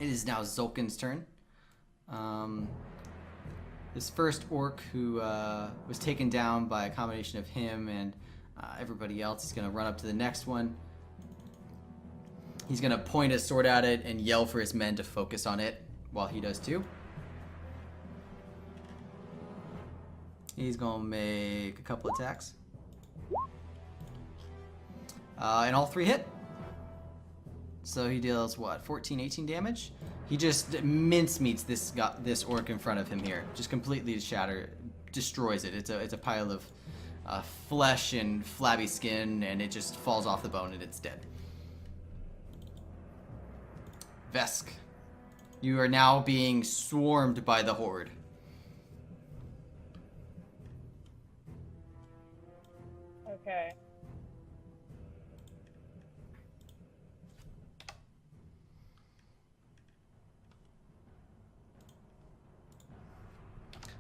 It is now Zulkin's turn. This first orc who was taken down by a combination of him and everybody else is going to run up to the next one. He's going to point his sword at it and yell for his men to focus on it while he does too. He's going to make a couple attacks. And all 3 hit. So he deals, what, 14, 18 damage? He just mincemeats this orc in front of him here. Just completely destroys it. It's a pile of flesh and flabby skin, and it just falls off the bone and it's dead. Vesk, you are now being swarmed by the horde. Okay.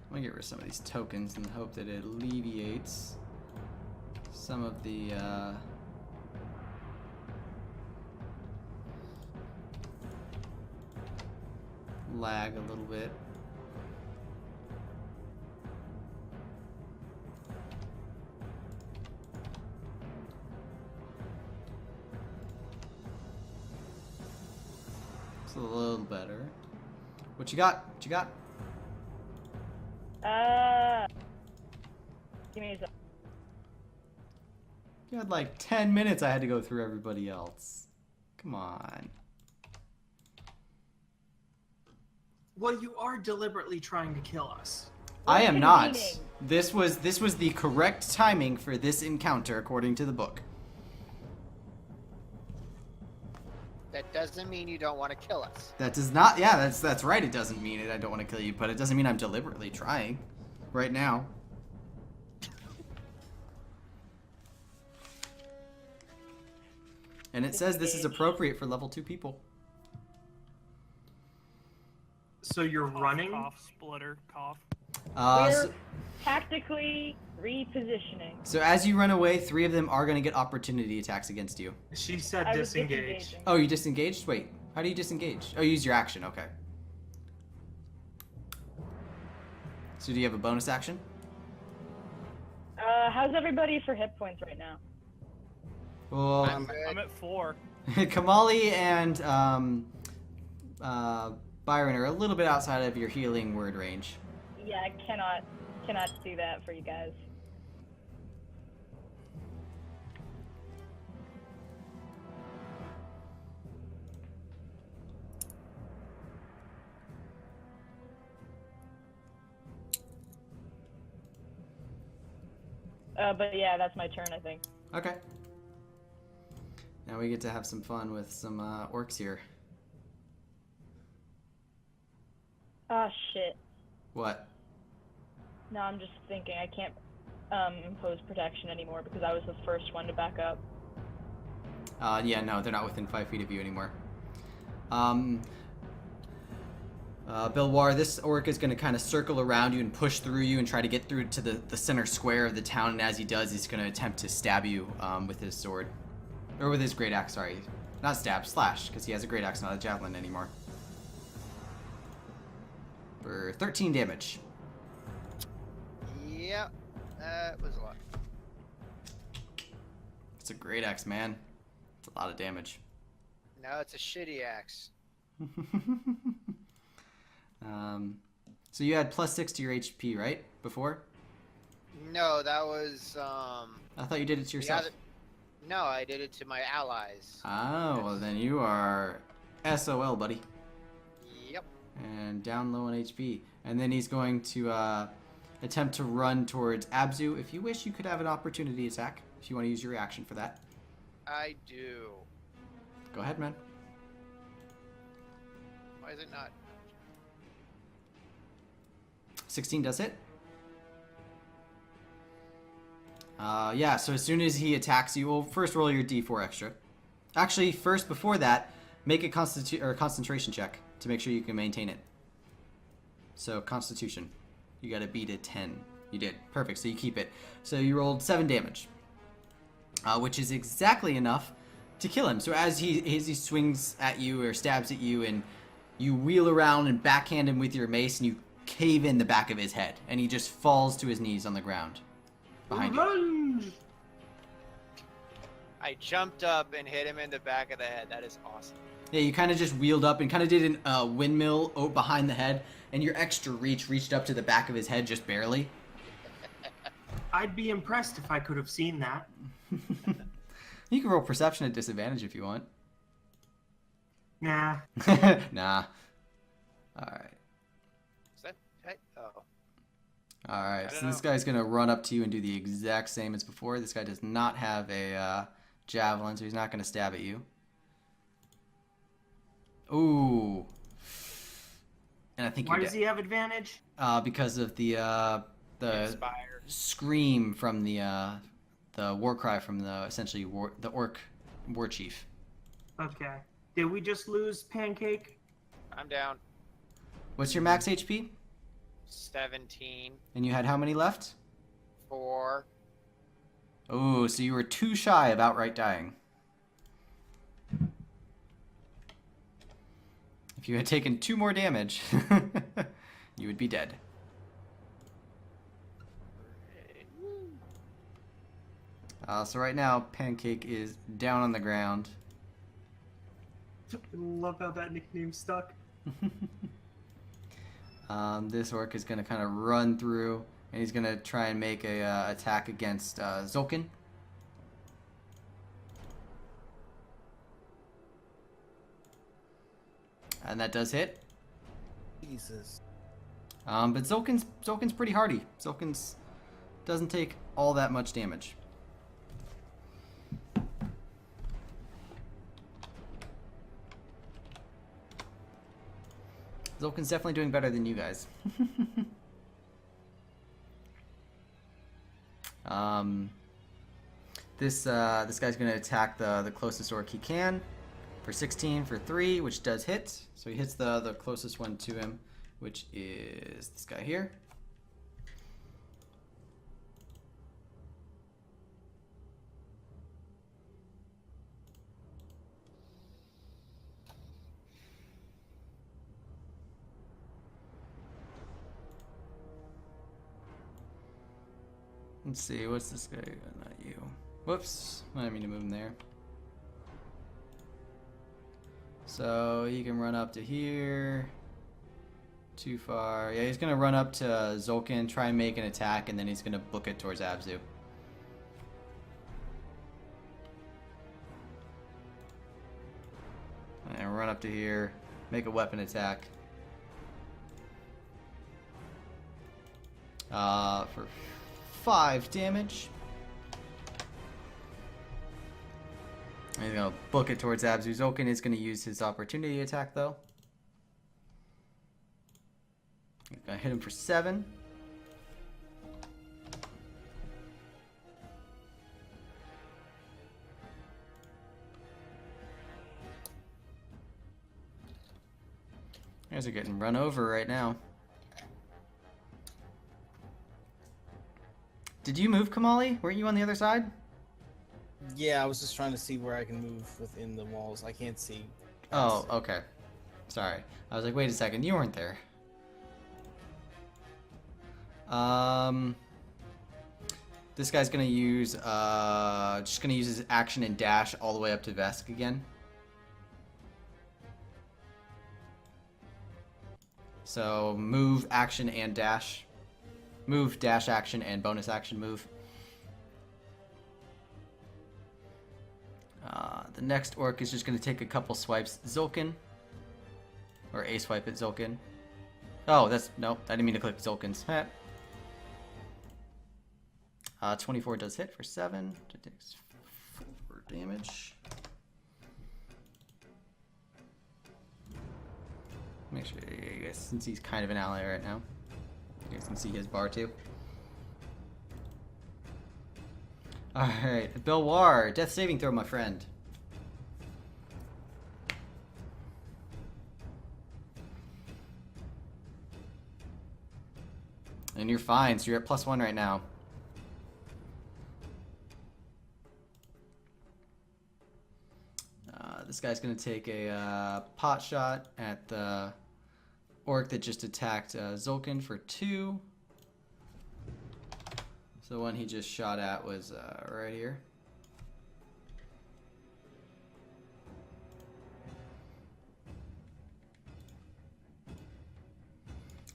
I'm gonna get rid of some of these tokens in the hope that it alleviates some of the lag a little bit. It's a little better. What you got? What you got? Give me a second. You had like 10 minutes I had to go through everybody else. Come on. Well, you are deliberately trying to kill us. I am not. Meaning? This was the correct timing for this encounter according to the book. That doesn't mean you don't want to kill us. That does not. Yeah, that's right. It doesn't mean it. I don't want to kill you, but it doesn't mean I'm deliberately trying right now. And it says this is appropriate for level 2 people. So you're running? Cough, splitter, cough. We're tactically repositioning. So as you run away, 3 of them are going to get opportunity attacks against you. She said I was disengage. disengaging. Oh, you disengaged? Wait, how do you disengage? Oh, you use your action. Okay. So do you have a bonus action? How's everybody for hit points right now? Well, I'm at 4. Kamali and Byron are a little bit outside of your healing word range. Yeah, I cannot do that for you guys. But yeah, that's my turn, I think. Okay. Now we get to have some fun with some orcs here. Ah, shit. What? No, I'm just thinking I can't impose protection anymore because I was the first one to back up. Yeah, no, they're not within 5 feet of you anymore. Bilwar, this orc is going to kind of circle around you and push through you and try to get through to the center square of the town, and as he does, he's going to attempt to stab you with his sword. Or with his great axe, sorry. Not stab, slash, because he has a great axe, not a javelin anymore. For 13 damage. Yep, that was a lot. It's a great axe, man. It's a lot of damage. No, it's a shitty axe. So you had +6 to your HP, right? Before? No, that was I thought you did it to yourself. No, I did it to my allies. Oh, well then you are SOL, buddy. Yep. And down low on HP. And then he's going to attempt to run towards Abzu. If you wish, you could have an opportunity attack if you want to use your reaction for that. I do. Go ahead, man. Why is it not? 16 does hit. Yeah, so as soon as he attacks you, well, first roll your D4 extra. Actually, first, before that, make a concentration check to make sure you can maintain it. So, Constitution. You gotta beat a 10. You did. Perfect, so you keep it. So you rolled 7 damage. Which is exactly enough to kill him. So as he swings at you or stabs at you and You wheel around and backhand him with your mace, and you cave in the back of his head, and he just falls to his knees on the ground behind you. Revenge! I jumped up and hit him in the back of the head. That is awesome. Yeah, you kind of just wheeled up and kind of did a windmill behind the head, and your extra reach reached up to the back of his head just barely. I'd be impressed if I could have seen that. You can roll perception at disadvantage if you want. Nah. Nah. Alright. Is that? Oh. Alright, so know. this guy's going to run up to you and do the exact same as before. This guy does not have a javelin, so he's not going to stab at you. Ooh. And I think Why you're does dead. he have advantage? Because of the Inspired. scream from the war cry from the essentially the orc war chief. Okay. Did we just lose Pancake? I'm down. What's your max HP? 17. And you had how many left? 4. Oh, so you were too shy of outright dying. If you had taken 2 more damage, you would be dead. So right now, Pancake is down on the ground. Love how that nickname stuck. This orc is going to kind of run through, and he's going to try and make a attack against Zulkin. And that does hit. Jesus. But Zulkin's pretty hardy. Zulkin's doesn't take all that much damage. Zulkin's definitely doing better than you guys. This guy's gonna attack the closest orc he can for 16 for 3, which does hit. So he hits the closest one to him, which is this guy here. Let's see, what's this guy? Not you. Whoops, I didn't mean to move him there. So he can run up to here. Too far. Yeah, he's gonna run up to Zulkin, try and make an attack, and then he's gonna book it towards Abzu. And run up to here, make a weapon attack. For 5 damage. And he's gonna book it towards Abzu. Zulkin is gonna use his opportunity attack though. He's gonna hit him for 7. You guys are getting run over right now. Did you move, Kamali? Weren't you on the other side? Yeah, I was just trying to see where I can move within the walls. I can't see. Oh, okay. Sorry. I was like, wait a second, you weren't there. This guy's gonna use just gonna use his action and dash all the way up to Vesk again. So move, action, and dash. Move, dash, action, and bonus action move. The next orc is just going to take a couple swipes at Zulkin. Or a swipe at Zulkin. Oh, that's... Nope, I didn't mean to click Zulkin's. 24 does hit for 7. It takes 4 damage. Make sure you guys, since he's kind of an ally right now, you guys can see his bar too. Alright, Belwar, death saving throw, my friend. And you're fine, so you're at +1 right now. This guy's gonna take a pot shot at the orc that just attacked Zulkin for 2. So the one he just shot at was right here.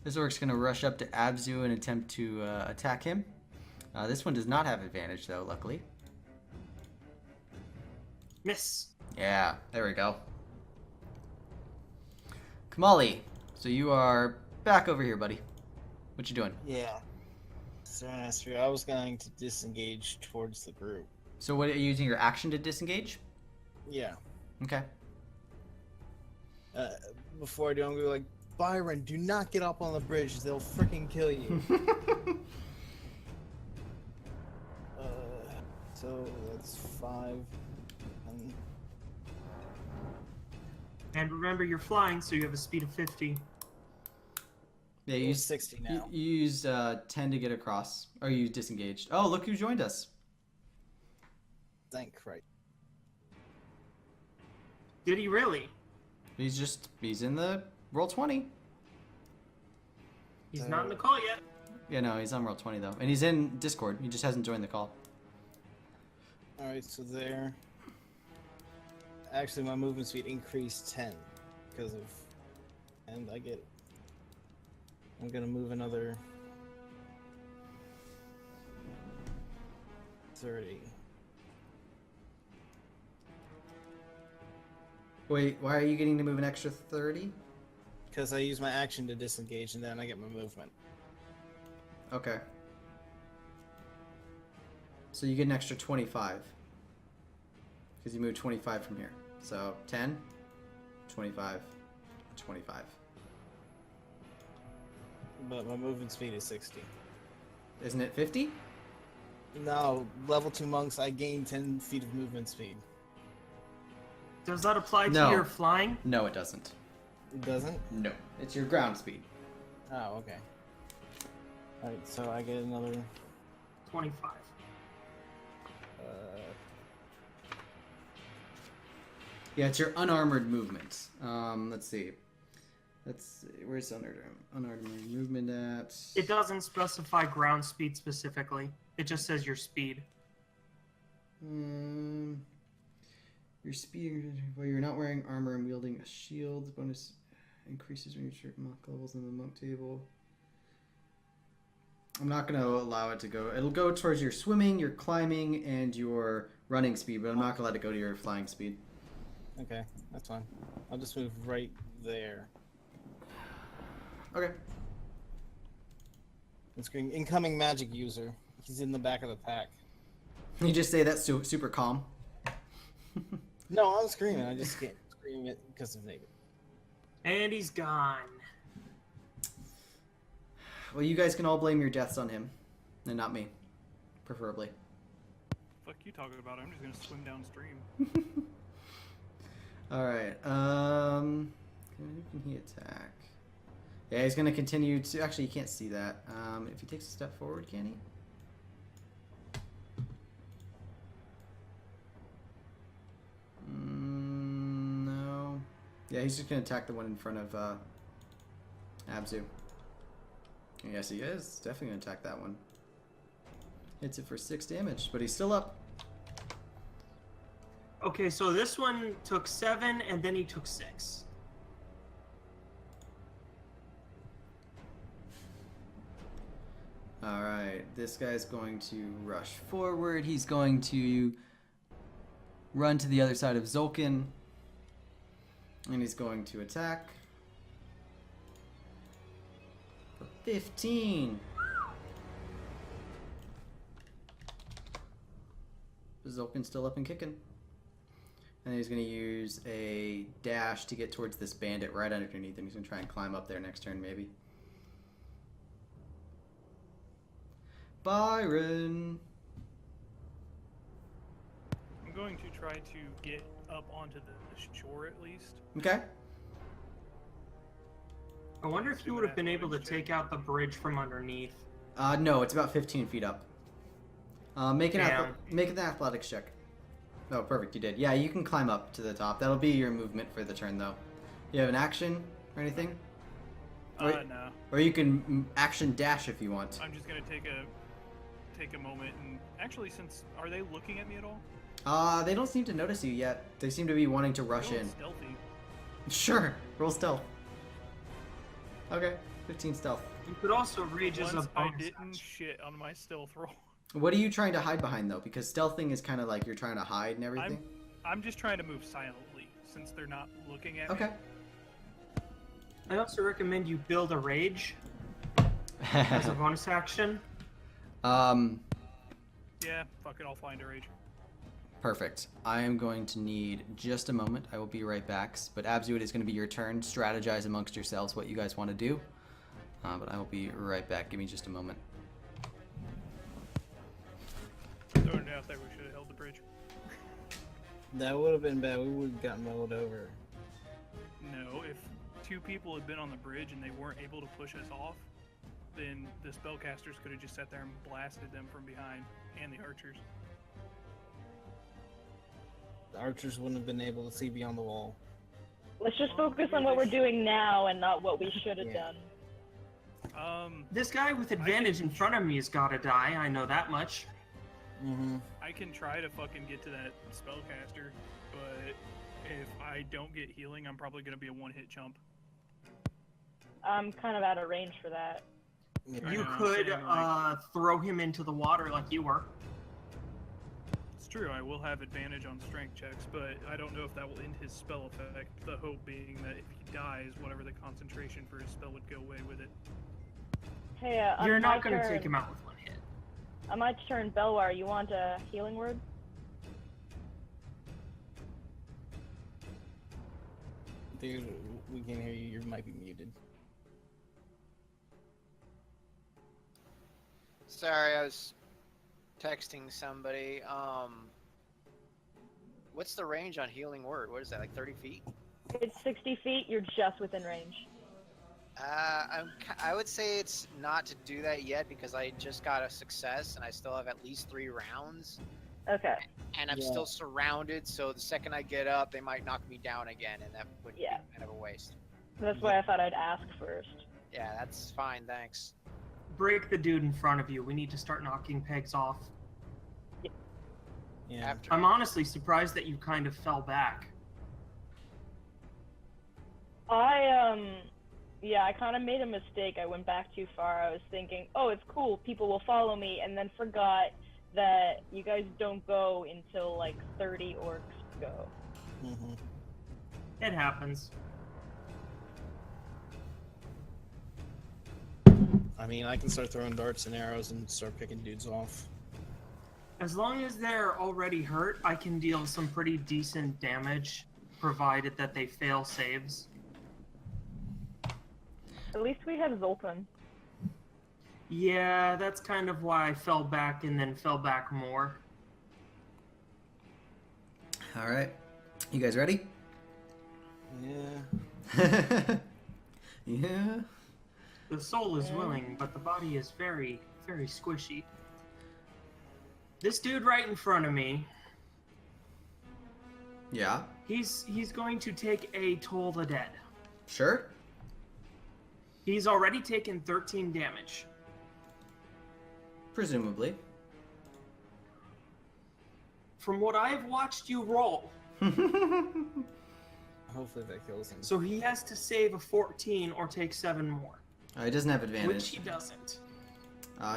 This orc's gonna rush up to Abzu and attempt to attack him. This one does not have advantage though, luckily. Miss. Yeah, there we go. Kamali, so you are back over here, buddy. What you doing? Yeah. Sir, I was going to disengage towards the group. So what, are you using your action to disengage? Yeah. Okay. Before I do, I'm going to be like, Byron, do not get up on the bridge. They'll freaking kill you. So that's 5. And remember, you're flying, so you have a speed of 50. Yeah, you Use use 60 you, now. you use 10 to get across. Or you disengaged. Oh, look who joined us. Thank Christ. Did he really? He's in the roll 20. He's not in the call yet. Yeah, no, he's on roll 20 though. And he's in Discord. He just hasn't joined the call. Alright, so there. Actually, my movement speed increased 10 because of. And I get. I'm gonna move another 30. Wait, why are you getting to move an extra 30? Because I use my action to disengage and then I get my movement. Okay. So you get an extra 25. Because you moved 25 from here. So 10, 25, 25. But my movement speed is 60. Isn't it 50? No, level 2 monks, I gain 10 feet of movement speed. Does that apply to No. your flying? No, it doesn't. It doesn't? No. It's your ground speed. Oh, okay. Alright, so I get another. 25. Yeah, it's your unarmored movement. Let's see. Where's unarmored movement at? It doesn't specify ground speed specifically. It just says your speed. Your speed while you're not wearing armor and wielding a shield. Bonus increases when you reach monk levels in the monk table. I'm not going to allow it to go. It'll go towards your swimming, your climbing, and your running speed, but I'm not going to let it go to your flying speed. Okay, that's fine. I'll just move right there. Okay. It's green. Incoming magic user. He's in the back of the pack. You just say that super calm. No, I'm screaming. I just can't scream it because of Nate. And he's gone. Well, you guys can all blame your deaths on him, and not me, preferably. Fuck you talking about? I'm just gonna swim downstream. All right. Who can he attack? Yeah, he's gonna continue to. Actually, you can't see that. If he takes a step forward, can he? No. Yeah, he's just gonna attack the one in front of Abzu. Yes, he is. Definitely gonna attack that one. Hits it for 6 damage, but he's still up. Okay, so this one took 7 and then he took 6. Alright, this guy's going to rush forward. He's going to run to the other side of Zulkin. And he's going to attack. For 15. Zulkin's still up and kicking. And he's going to use a dash to get towards this bandit right underneath him. He's going to try and climb up there next turn, maybe. Byron! I'm going to try to get up onto the shore at least. Okay. I wonder if you would have been able to take out the bridge from underneath. No, it's about 15 feet up. Make an Damn. make an athletics check. Oh, perfect. You did. Yeah, you can climb up to the top. That'll be your movement for the turn, though. You have an action or anything? No. Or you can action dash if you want. I'm just gonna take a moment and actually, since are they looking at me at all? They don't seem to notice you yet. They seem to be wanting to rush Real in. Stealthy. Sure. Roll stealth. Okay. 15 stealth. You could also rage as a Once I bonus didn't action. shit on my stealth roll. What are you trying to hide behind, though? Because stealthing is kind of like you're trying to hide and everything. I'm just trying to move silently since they're not looking at Okay. me. I also recommend you build a rage as a bonus action. Yeah, fuck it, I'll find a rage. Perfect. I am going to need just a moment. I will be right back. But Abzu, it is going to be your turn. Strategize amongst yourselves what you guys want to do. But I will be right back. Give me just a moment. Throwing it out there, we should have held the bridge. That would have been bad. We would have gotten rolled over. No, if two people had been on the bridge and they weren't able to push us off, then the spellcasters could have just sat there and blasted them from behind, and the archers. The archers wouldn't have been able to see beyond the wall. Let's just focus on what we're doing now and not what we should have Yeah. done. This guy with advantage in front of me has got to die. I know that much. Mm-hmm. I can try to fucking get to that spellcaster, but if I don't get healing, I'm probably gonna be a one-hit chump. I'm kind of out of range for that. Yeah. You know, could saying, like- throw him into the water like you were. It's true, I will have advantage on strength checks, but I don't know if that will end his spell effect. The hope being that if he dies, whatever the concentration for his spell would go away with it. Hey, You're on not my going to turn- take him out with one hit. On my turn, Belwar, you want a healing word? Dude, we can hear you. You might be muted. Sorry, I was texting somebody. What's the range on healing word? What is that, like 30 feet? It's 60 feet. You're just within range. I would say it's not to do that yet because I just got a success and I still have at least 3 rounds. Okay. And I'm Yeah. still surrounded, so the second I get up, they might knock me down again, and that would Yeah. be kind of a waste. That's why I thought I'd ask first. Yeah, that's fine, thanks. Break the dude in front of you. We need to start knocking pegs off. Yeah. After I'm honestly surprised that you kind of fell back. Yeah, I kind of made a mistake. I went back too far. I was thinking, oh, it's cool, people will follow me, and then forgot that you guys don't go until like 30 orcs go. Mm-hmm. It happens. I mean, I can start throwing darts and arrows and start picking dudes off. As long as they're already hurt, I can deal some pretty decent damage, provided that they fail saves. At least we have Zoltan. Yeah, that's kind of why I fell back and then fell back more. All right. You guys ready? Yeah. Yeah. The soul is willing, but the body is very, very squishy. This dude right in front of me, Yeah. he's going to take a Toll the Dead. Sure. He's already taken 13 damage. Presumably. From what I've watched you roll, Hopefully that kills him. so he has to save a 14 or take 7 more, He doesn't have advantage. which he doesn't.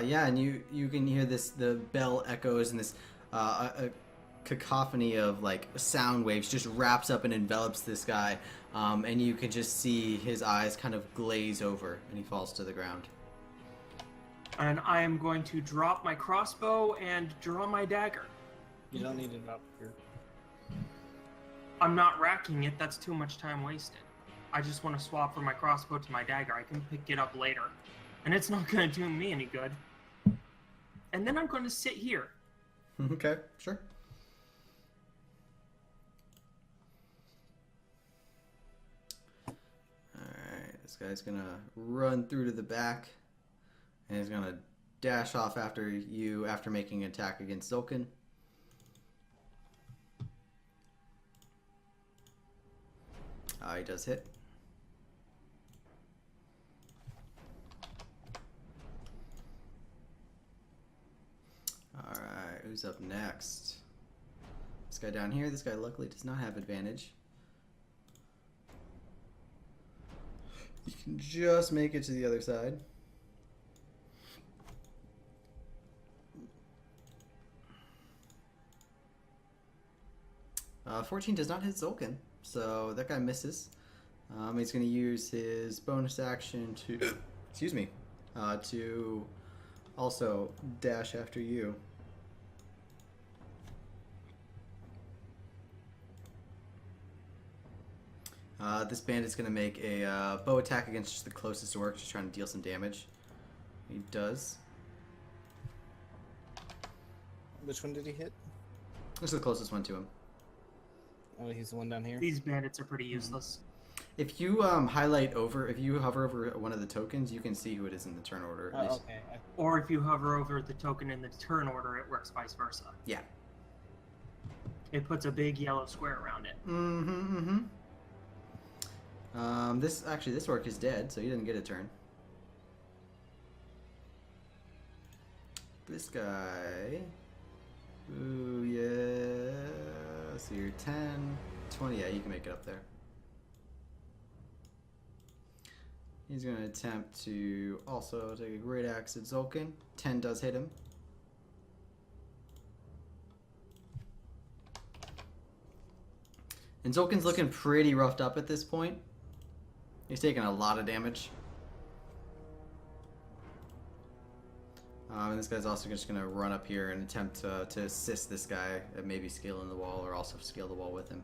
Yeah, and you can hear the bell echoes and this a cacophony of like sound waves just wraps up and envelops this guy, and you can just see his eyes kind of glaze over, and he falls to the ground. And I am going to drop my crossbow and draw my dagger. You don't need to drop your... I'm not racking it, that's too much time wasted. I just want to swap from my crossbow to my dagger. I can pick it up later. And it's not going to do me any good. And then I'm going to sit here. Okay, sure. Alright, this guy's gonna run through to the back, and he's gonna dash off after you after making an attack against Zulkin. He does hit. Alright, who's up next? This guy down here. This guy luckily does not have advantage. You can just make it to the other side. 14 does not hit Zolkin, so that guy misses. He's going to use his bonus action to, excuse me, to also dash after you. This bandit's going to make a bow attack against just the closest orc, just trying to deal some damage. He does. Which one did he hit? This is the closest one to him. Oh, he's the one down here. These bandits are pretty useless. If you highlight over, if you hover over one of the tokens, you can see who it is in the turn order. Oh, okay. Or if you hover over the token in the turn order, it works vice versa. Yeah. It puts a big yellow square around it. This orc is dead, so he didn't get a turn. This guy. Ooh, yeah. So you're 10, 20. Yeah, you can make it up there. He's going to attempt to also take a great axe at Zolkin. 10 does hit him. And Zolkin's looking pretty roughed up at this point. He's taking a lot of damage. And this guy's also just going to run up here and attempt to assist this guy at maybe scaling the wall or also scale the wall with him.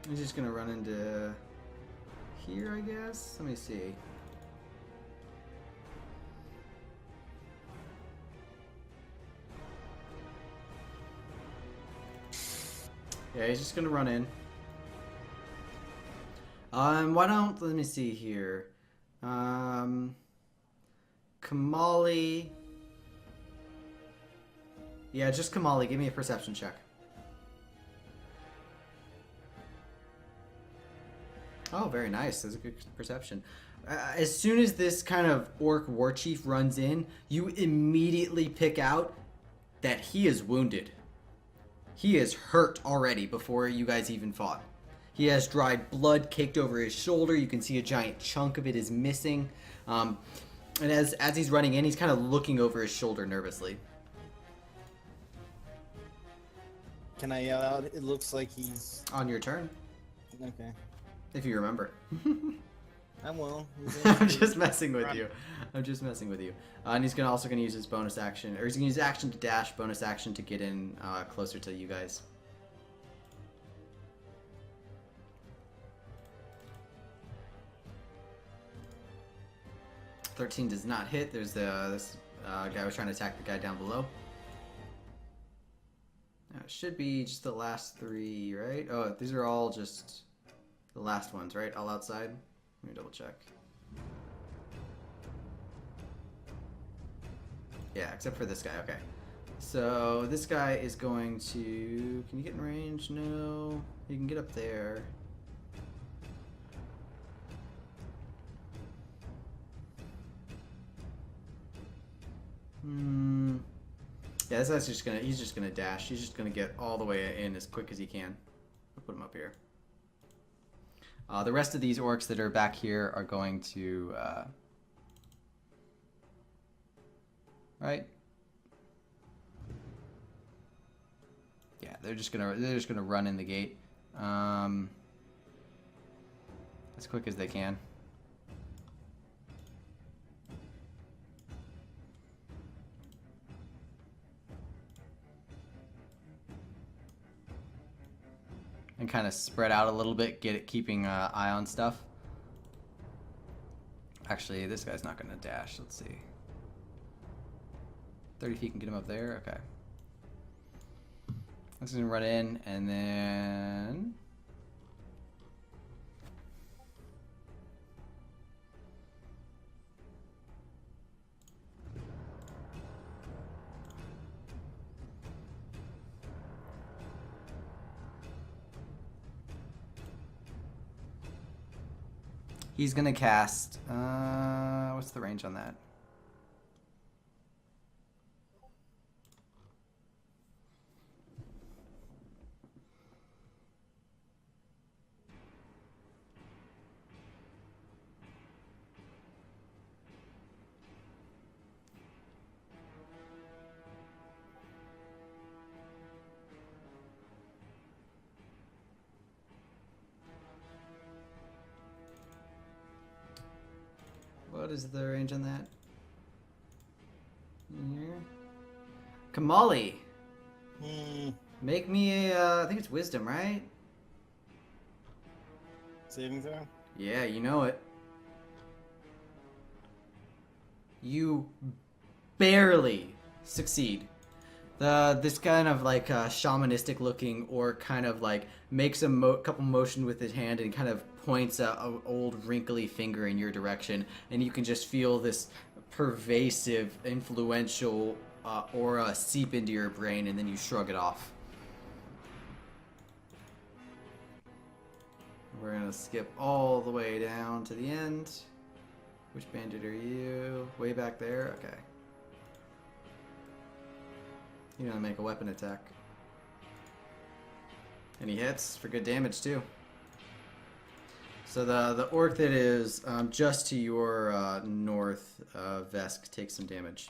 He's just going to run into here, I guess. Let me see. Yeah, he's just gonna run in. Why don't, let me see here. Kamali. Yeah, just Kamali. Give me a perception check. Oh, very nice. That's a good perception. As soon as this kind of orc war chief runs in, you immediately pick out that he is wounded. He is hurt already before you guys even fought. He has dried blood caked over his shoulder. You can see a giant chunk of it is missing. And as he's running in, he's kind of looking over his shoulder nervously. Can I yell out? It looks like he's... On your turn, Okay. if you remember. I will. I'm just messing with you. I'm just messing with you. And he's also gonna use his bonus action, or he's gonna use action to dash, bonus action to get in closer to you guys. $13 does not hit. There's this guy was trying to attack the guy down below. Now, it should be just the last three, right? Oh, these are all just the last ones, right? All outside. Let me double check. Yeah, except for this guy. Okay. So this guy is going to... Can you get in range? No. You can get up there. Yeah, this guy's just gonna... He's just gonna dash. He's just gonna get all the way in as quick as he can. I'll put him up here. The rest of these orcs that are back here are going to... right? Yeah, they're just gonna run in the gate as quick as they can. And kind of spread out a little bit, keeping an eye on stuff. Actually, this guy's not gonna dash. Let's see. 30 feet can get him up there. Okay. This is gonna run in and then He's gonna cast. What's the range on that? What is the range on that? Here. Kamali, make me a. I think it's wisdom, right? Saving throw? Yeah, you know it. You barely succeed. This kind of like shamanistic looking orc kind of like makes a couple motion with his hand and kind of points a old wrinkly finger in your direction, and you can just feel this pervasive, influential aura seep into your brain, and then you shrug it off. We're gonna skip all the way down to the end. Which bandit are you? Way back there? Okay. You're gonna make a weapon attack. And he hits for good damage too. So the orc that is just to your north, Vesk, takes some damage.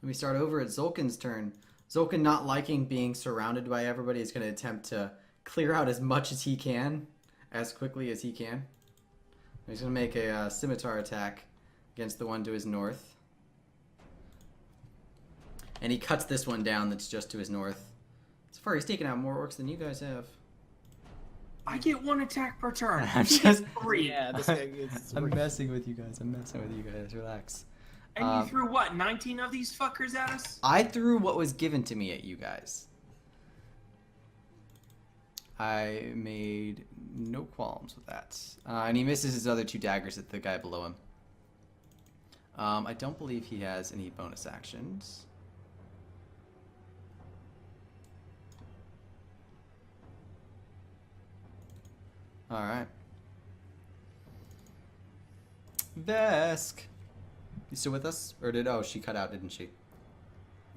Let me start over at Zolkin's turn. Zolkin, not liking being surrounded by everybody, is going to attempt to clear out as much as he can, as quickly as he can. He's going to make a scimitar attack against the one to his north. And he cuts this one down that's just to his north. So far, he's taken out more orcs than you guys have. I get 1 attack per turn. I'm He just- gets 3. Yeah, this guy gets. I'm messing with you guys. Relax. And you threw what, 19 of these fuckers at us? I threw what was given to me at you guys. I made no qualms with that. And he misses his other 2 daggers at the guy below him. I don't believe he has any bonus actions. Alright. Vesk! You still with us? Or did... Oh, she cut out, didn't she?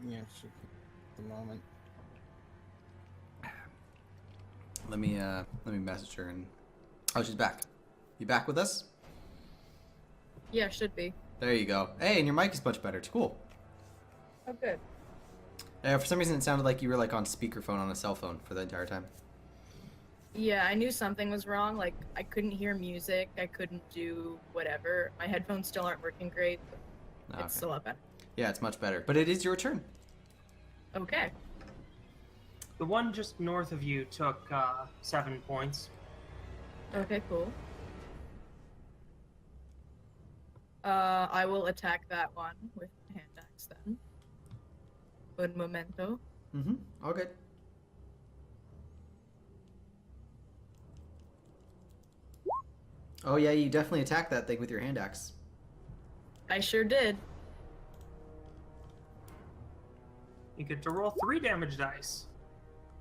Yeah, sure. The moment. Let me message her and... Oh, she's back. You back with us? Yeah, should be. There you go. Hey, and your mic is much better. It's cool. Oh, good. For some reason, it sounded like you were like on speakerphone on a cell phone for the entire time. Yeah, I knew something was wrong. Like, I couldn't hear music. I couldn't do whatever. My headphones still aren't working great. But Okay. it's still a lot better. Yeah, it's much better. But it is your turn. Okay. The one just north of you took 7 points. Okay, cool. I will attack that one with hand axe then. Un momento. Mm-hmm. All good. Oh yeah, you definitely attacked that thing with your hand axe. I sure did. You get to roll 3 damage dice.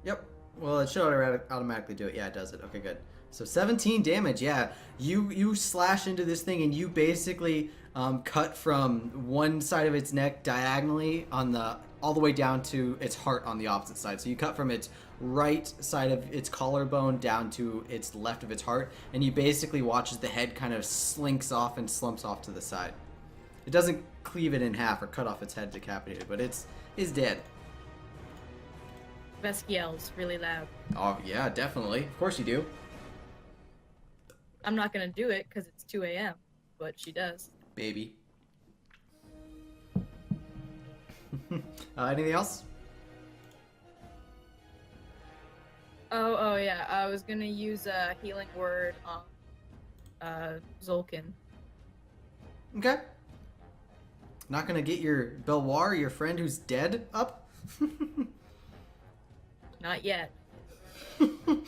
Yep. Well, it should automatically do it. Yeah, it does it. Okay, good. So 17 damage. Yeah, you slash into this thing and you basically cut from one side of its neck diagonally on the all the way down to its heart on the opposite side. So you cut from its right side of its collarbone down to its left of its heart, and you basically watch as the head kind of slinks off and slumps off to the side. It doesn't cleave it in half or cut off its head decapitated, but it's dead. Vesk yells really loud. Oh yeah, definitely. Of course you do. I'm not gonna do it because it's 2 a.m., but she does. Baby. Anything else? Oh yeah. I was gonna use a healing word on Zolkin. Okay. Not gonna get your Belwar, your friend who's dead, up? Not yet. You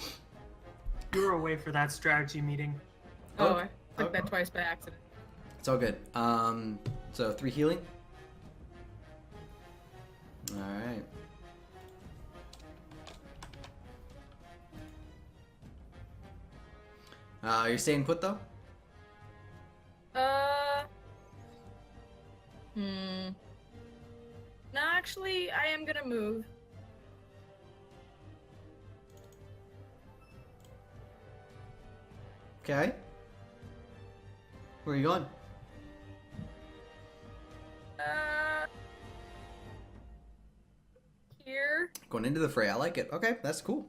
were away for that strategy meeting. Oh, Okay. I took that twice by accident. It's all good. So 3 healing. Alright. You're staying put though? No, actually, I am gonna move. Okay. Where are you going? Here. Going into the fray. I like it. Okay, that's cool.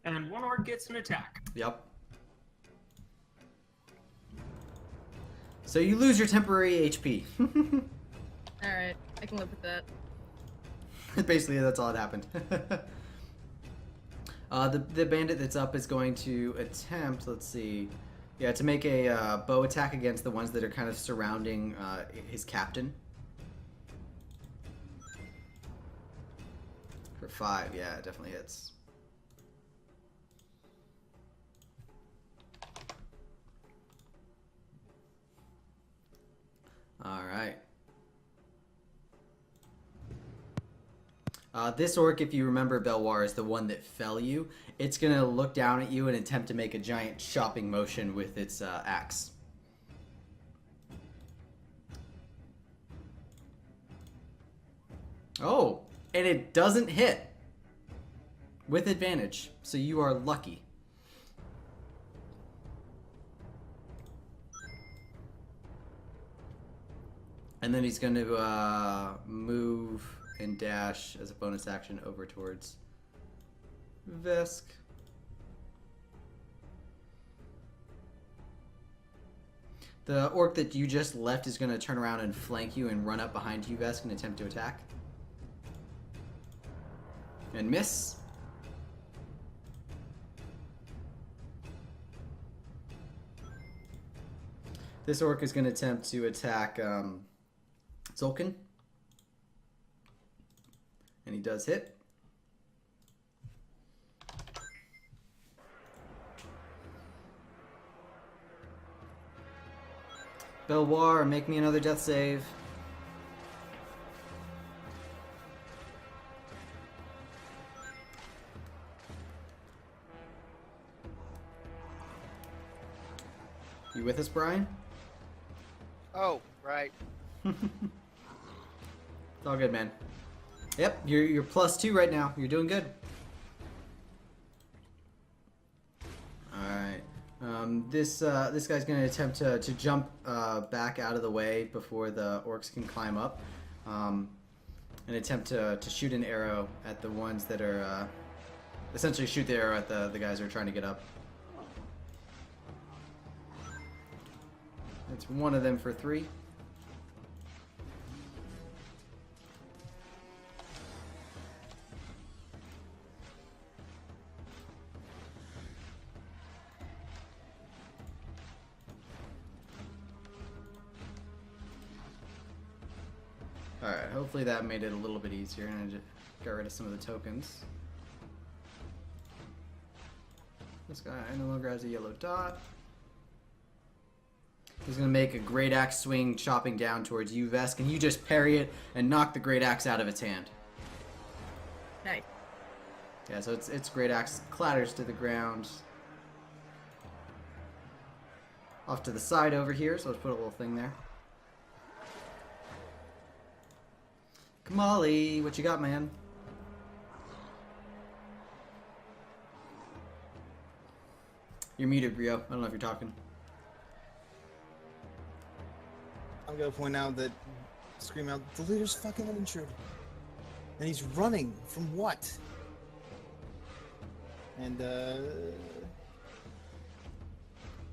And one orc gets an attack. Yep. So you lose your temporary HP. Alright, I can live with that. Basically, that's all that happened. The bandit that's up is going to attempt, let's see, yeah, to make a bow attack against the ones that are kind of surrounding his captain. For 5, yeah, it definitely hits. Alright. This orc, if you remember Belwar, is the one that fell you. It's going to look down at you and attempt to make a giant chopping motion with its axe. Oh, and it doesn't hit. With advantage, so you are lucky. And then he's going to move and dash as a bonus action over towards Vesk. The orc that you just left is going to turn around and flank you and run up behind you, Vesk, and attempt to attack. And miss. This orc is going to attempt to attack Zolkin. And he does hit. Belwar, make me another death save. You with us, Brian? Oh, right. It's all good, man. Yep, you're +2 right now. You're doing good. All right. This guy's gonna attempt to jump back out of the way before the orcs can climb up, and attempt to shoot an arrow at the ones that are essentially shoot the arrow at the guys who are trying to get up. It's one of them for 3. Alright, hopefully that made it a little bit easier and I just got rid of some of the tokens. This guy no longer has a yellow dot. He's going to make a great axe swing, chopping down towards you, Vesk, and you just parry it and knock the great axe out of its hand. Nice. Yeah, so its great axe clatters to the ground. Off to the side over here, so let's put a little thing there. Kamali, what you got, man? You're muted, Brio. I don't know if you're talking. I'm gonna point out that, scream out, the leader's fucking uninsured. And he's running from what? And, then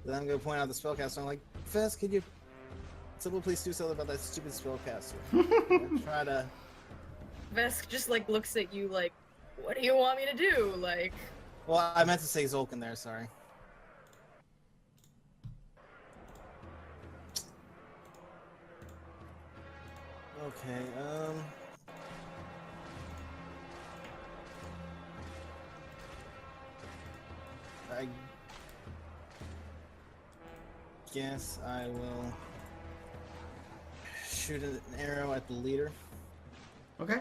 I'm gonna point out the spellcaster. I'm like, Fez, could you someone please do something about that stupid spellcaster? Try to... Vesk just like looks at you like, what do you want me to do? Like, Well, I meant to say Zolkin there, sorry. Okay, I guess I will shoot an arrow at the leader. Okay.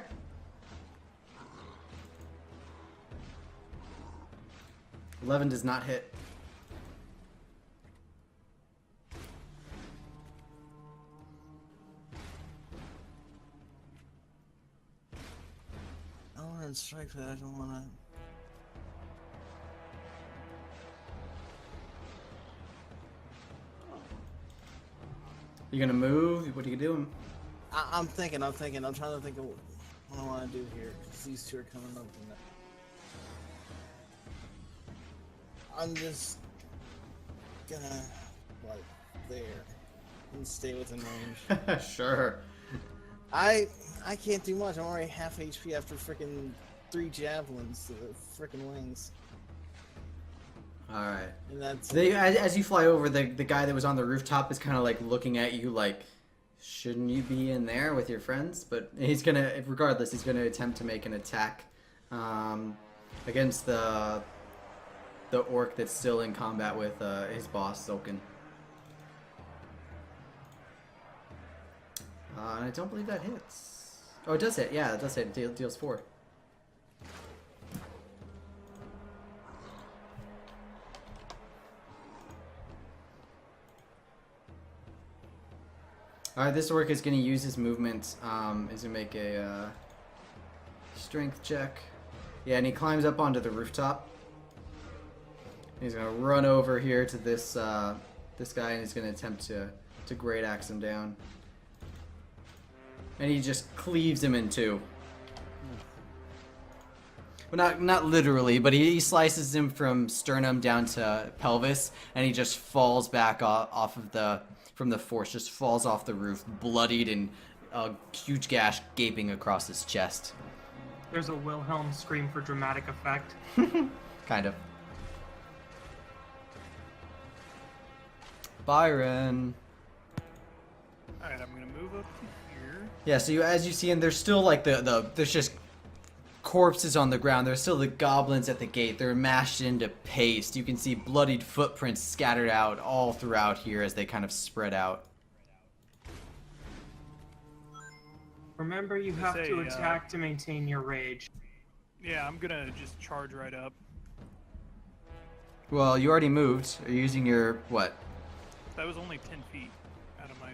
$11 does not hit. wanted strike, but I don't wanna. You gonna move? What are you doing? I'm thinking. I'm trying to think of what I want to do here, because these two are coming up. And I'm just gonna, like, there, and stay within range. Sure. I can't do much. I'm already half HP after freaking 3 javelins to the freaking wings. Alright. And that's As you fly over, the guy that was on the rooftop is kind of like looking at you like, shouldn't you be in there with your friends? But he's gonna, regardless, he's gonna attempt to make an attack against the orc that's still in combat with his boss, Zulkin. And I don't believe that hits. Oh, it does hit. Yeah, it does hit. It deals 4. Alright, this orc is going to use his movement. Is going to make a strength check. Yeah, and he climbs up onto the rooftop. He's going to run over here to this this guy, and he's going to attempt to great axe him down. And he just cleaves him in 2. Well, not literally, but he slices him from sternum down to pelvis, and he just falls back off of from the force, just falls off the roof, bloodied and a huge gash gaping across his chest. There's a Wilhelm scream for dramatic effect. Kind of. Byron. Alright, I'm gonna move up to here. Yeah, so as you see, and there's still like there's just corpses on the ground. There's still the goblins at the gate. They're mashed into paste. You can see bloodied footprints scattered out all throughout here as they kind of spread out. Remember, you have to attack to maintain your rage. Yeah, I'm gonna just charge right up. Well, you already moved. Are you using your what? That was only 10 feet out of my...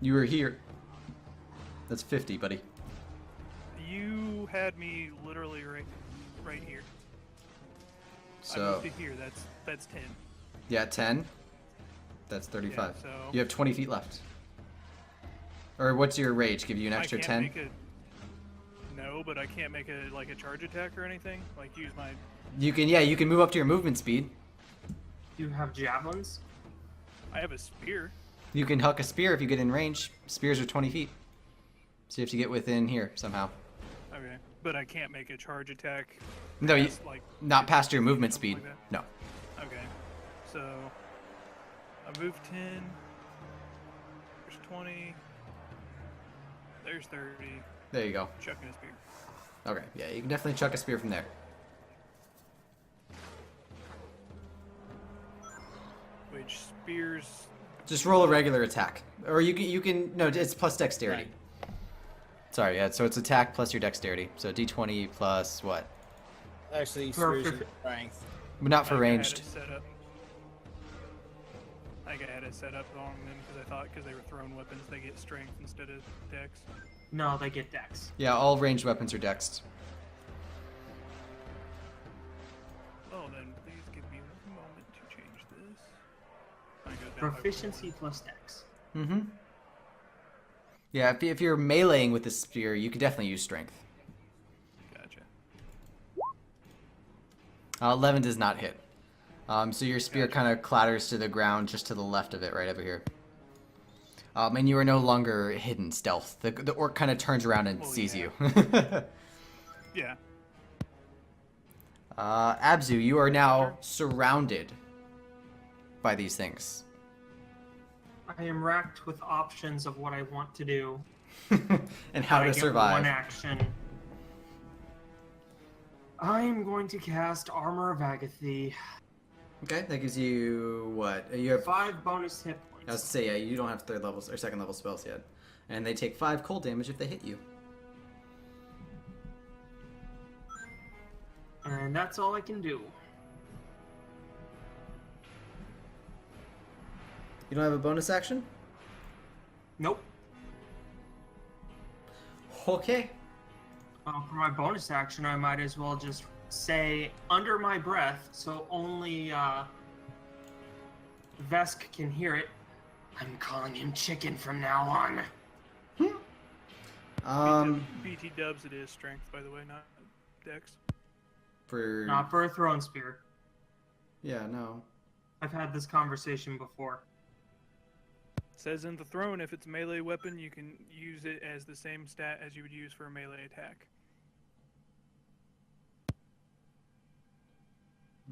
You were here. That's 50, buddy. You had me literally right here. I So moved to here. That's 10. yeah, 10. That's 35. Yeah, so You have 20 feet left. Or what's your rage? Give you an extra I 10? can't make no, but I can't make a charge attack or anything. Like use my... You can move up to your movement speed. You have javelins? I have a spear. You can huck a spear if you get in range. Spears are 20 feet. So you have to get within here somehow. Okay, but I can't make a charge attack. No, Like not past your movement something speed. like No. Okay, so I moved 10. There's 20. There's 30. There you go. Chucking a spear. Okay, yeah, you can definitely chuck a spear from there. Which spears? Just roll a regular attack. Or you can no, it's plus dexterity. Right. Sorry, yeah, so it's attack plus your dexterity. So d20 plus what? actually spears your strength. But not for I think ranged. I think I had it set up wrong then because I thought because they were thrown weapons they get strength instead of dex. No, they get dex. Yeah, all ranged weapons are dexed. Oh, then please give me 1 moment to change this. I go down by Proficiency plus dex. Mm-hmm. Yeah, if you're meleeing with the spear, you can definitely use strength. 1. Gotcha. 11 does not hit. So your spear Gotcha. kind of clatters to the ground just to the left of it, right over here. And you are no longer hidden stealth. The orc kind of turns around and Well, sees yeah. you. Yeah. Abzu, you are now surrounded by these things. I am racked with options of what I want to do. And how I to get survive. One action. I am going to cast Armor of Agatha. Okay, that gives you what? You have 5 bonus hit I was points. to say, yeah, you don't have third levels or second level spells yet. And they take 5 cold damage if they hit you. And that's all I can do. You don't have a bonus action? Nope. Okay. For my bonus action, I might as well just say under my breath, so only Vesk can hear it. I'm calling him Chicken from now on. BT dubs it is strength, by the way, not dex. Not for a throne spear. Yeah, no. I've had this conversation before. It says in the throne, if it's a melee weapon, you can use it as the same stat as you would use for a melee attack.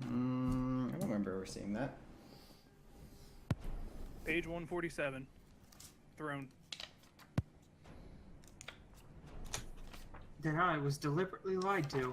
I don't remember ever seeing that. Page 147. Throne. Then I was deliberately lied to.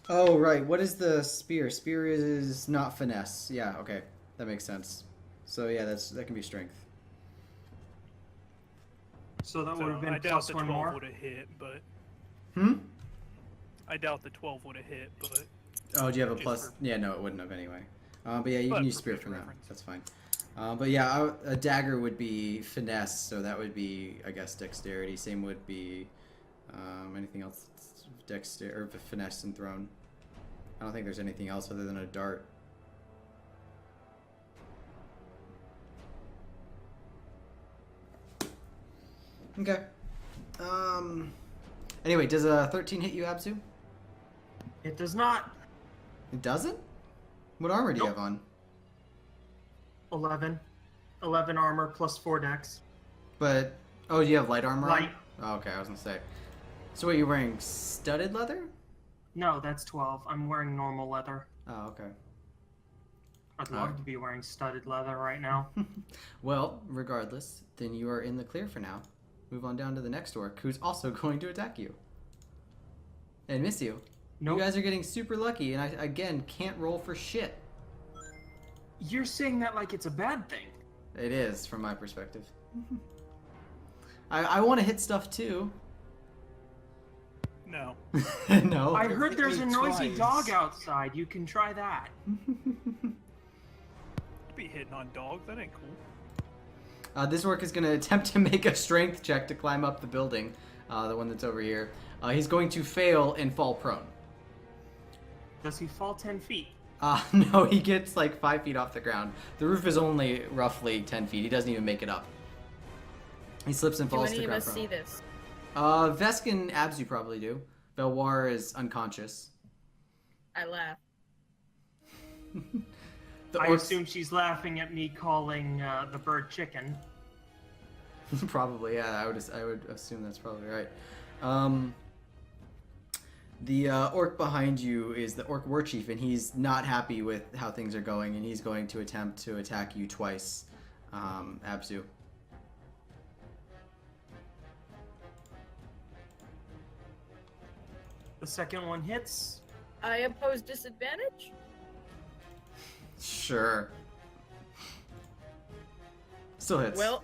Oh, right. What is the spear? Spear is not finesse. Yeah, okay. That makes sense. So yeah, that can be strength. So that So would have been I doubt plus the one 12 more. would have hit, but Hmm? I doubt the 12 would have hit, but Oh, do you have a Just plus? for- Yeah, no, it wouldn't have anyway. But yeah, you But can use for spear future for now. reference. That's fine. But yeah, a dagger would be finesse, so that would be, I guess, dexterity. Same would be anything else. Dexterity or finesse and thrown. I don't think there's anything else other than a dart. Okay. Anyway, does a 13 hit you, Absu? It does not. It doesn't? What armor do you Nope. have on? 11. 11 armor plus 4 dex. But oh, do you have light armor on? Light. Oh, okay, I was gonna say. So what, you're wearing studded leather? No, that's 12. I'm wearing normal leather. Oh, okay. I'd love to be wearing studded leather right now. Well, regardless, then you are in the clear for now. Move on down to the next orc, who's also going to attack you. And miss you. Nope. You guys are getting super lucky, and I, again, can't roll for shit. You're saying that like it's a bad thing. It is, from my perspective. I want to hit stuff, too. no. No. I heard there's a me noisy twice. dog outside. You can try that. Be hitting on dogs, that ain't cool. This orc is going to attempt to make a strength check to climb up the building, the one that's over here. He's going to fail and fall prone. Does he fall 10 feet? No, he gets like 5 feet off the ground. The roof is only roughly 10 feet. He doesn't even make it up. He slips and Do falls to any the of ground us prone. see this? Vesk and Abzu probably do. Belwar is unconscious. I laugh. The I orcs assume she's laughing at me calling the bird chicken. probably, yeah. I would assume that's probably right. The orc behind you is the orc war chief, and he's not happy with how things are going, and he's going to attempt to attack you twice, Abzu. The second one hits. I oppose disadvantage? Sure. Still hits. Well,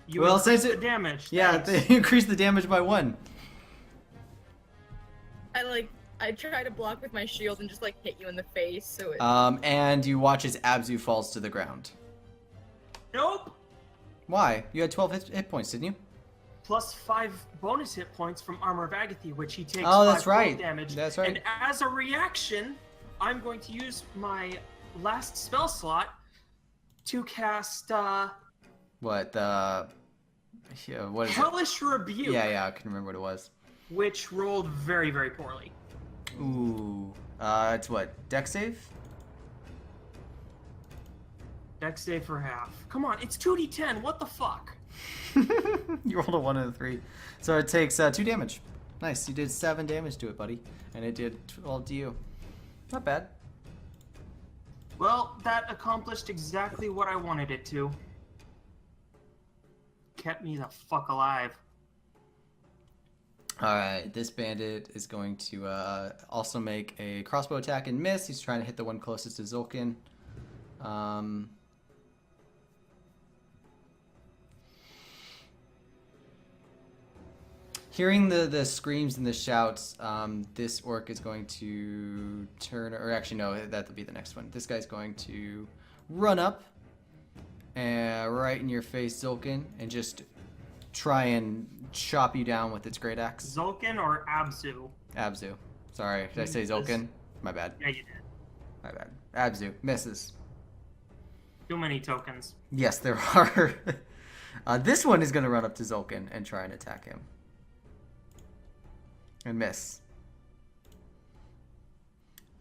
You Well, increase since the it- damage. Yeah, thanks. they increase the damage by 1. I try to block with my shield and just hit you in the face, so it. And you watch as Abzu falls to the ground. Nope. Why? You had 12 hit points, didn't you? Plus 5 bonus hit points from Armor of Agatha, which he takes Oh, that's 5 cold right. damage. That's right. And as a reaction, I'm going to use my last spell slot to cast What, the... Yeah, what is it? Hellish Rebuke, Yeah, I can remember what it was. which rolled very, very poorly. Ooh. It's what? Dex save? Dex save for half. Come on, it's 2d10. What the fuck? You rolled a 1 and a 3. So it takes 2 damage. Nice, you did 7 damage to it, buddy. And it did 12 to you. Not bad. Well, that accomplished exactly what I wanted it to. Kept me the fuck alive. Alright, this bandit is going to also make a crossbow attack and miss. He's trying to hit the one closest to Zulkin. Hearing the screams and the shouts, this orc is going to turn, or actually no, that'll be the next one. This guy's going to run up, right in your face, Zulkin, and just try and chop you down with its great axe. Zulkin or Abzu? Abzu. Sorry, did I say Zulkin? My bad. Yeah, you did. My bad. Abzu misses. Too many tokens. Yes, there are. This one is going to run up to Zulkin and try and attack him. And miss.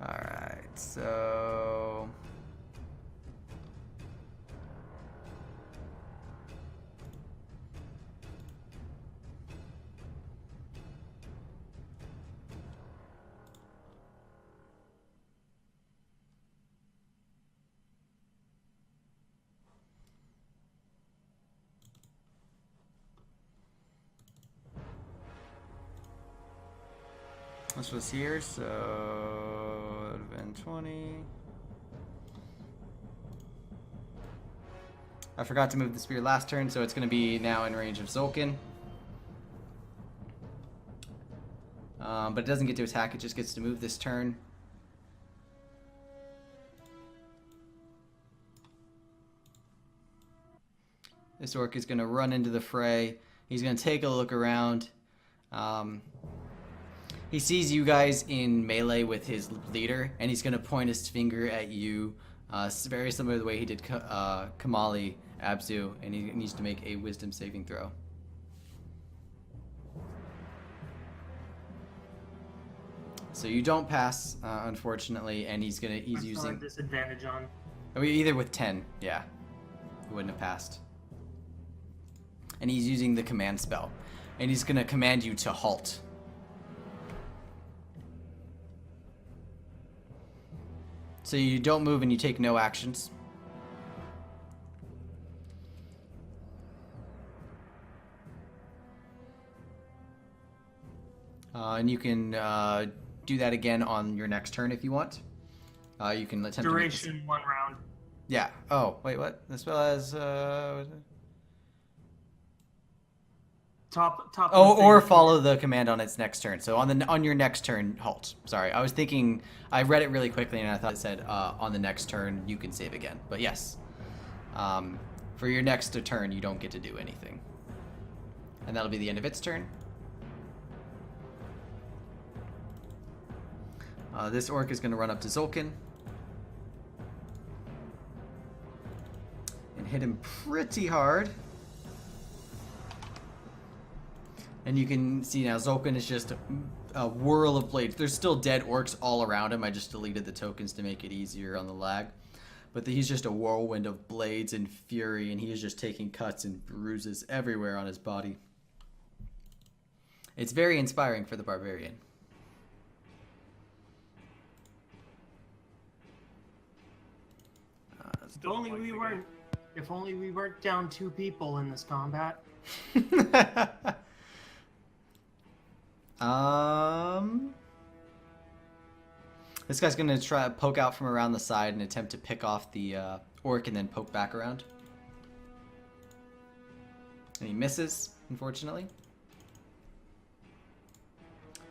Alright, so... This was here, so it would have been 20. I forgot to move the spear last turn, so it's going to be now in range of Zulkin. But it doesn't get to attack, it just gets to move this turn. This orc is going to run into the fray. He's going to take a look around. He sees you guys in melee with his leader, and he's going to point his finger at you, very similar to the way he did Kamali Abzu, and he needs to make a wisdom saving throw. So you don't pass, unfortunately, and he's using disadvantage on. I mean, either with 10, yeah, he wouldn't have passed. And he's using the command spell, and he's going to command you to halt. So you don't move and you take no actions. And you can do that again on your next turn if you want. You can attempt duration to 1 round. Yeah. Oh, wait, what? As well as what is it? Top. Oh, or follow the command on its next turn. So on your next turn, halt. Sorry, I was thinking. I read it really quickly and I thought it said on the next turn you can save again. But yes, for your next turn you don't get to do anything, and that'll be the end of its turn. This orc is going to run up to Zulkin and hit him pretty hard. And you can see now Zulkin is just a whirl of blades. There's still dead orcs all around him. I just deleted the tokens to make it easier on the lag. But he's just a whirlwind of blades and fury, and he is just taking cuts and bruises everywhere on his body. It's very inspiring for the barbarian. If only we weren't down 2 people in this combat. This guy's gonna try to poke out from around the side and attempt to pick off the orc and then poke back around. And he misses, unfortunately.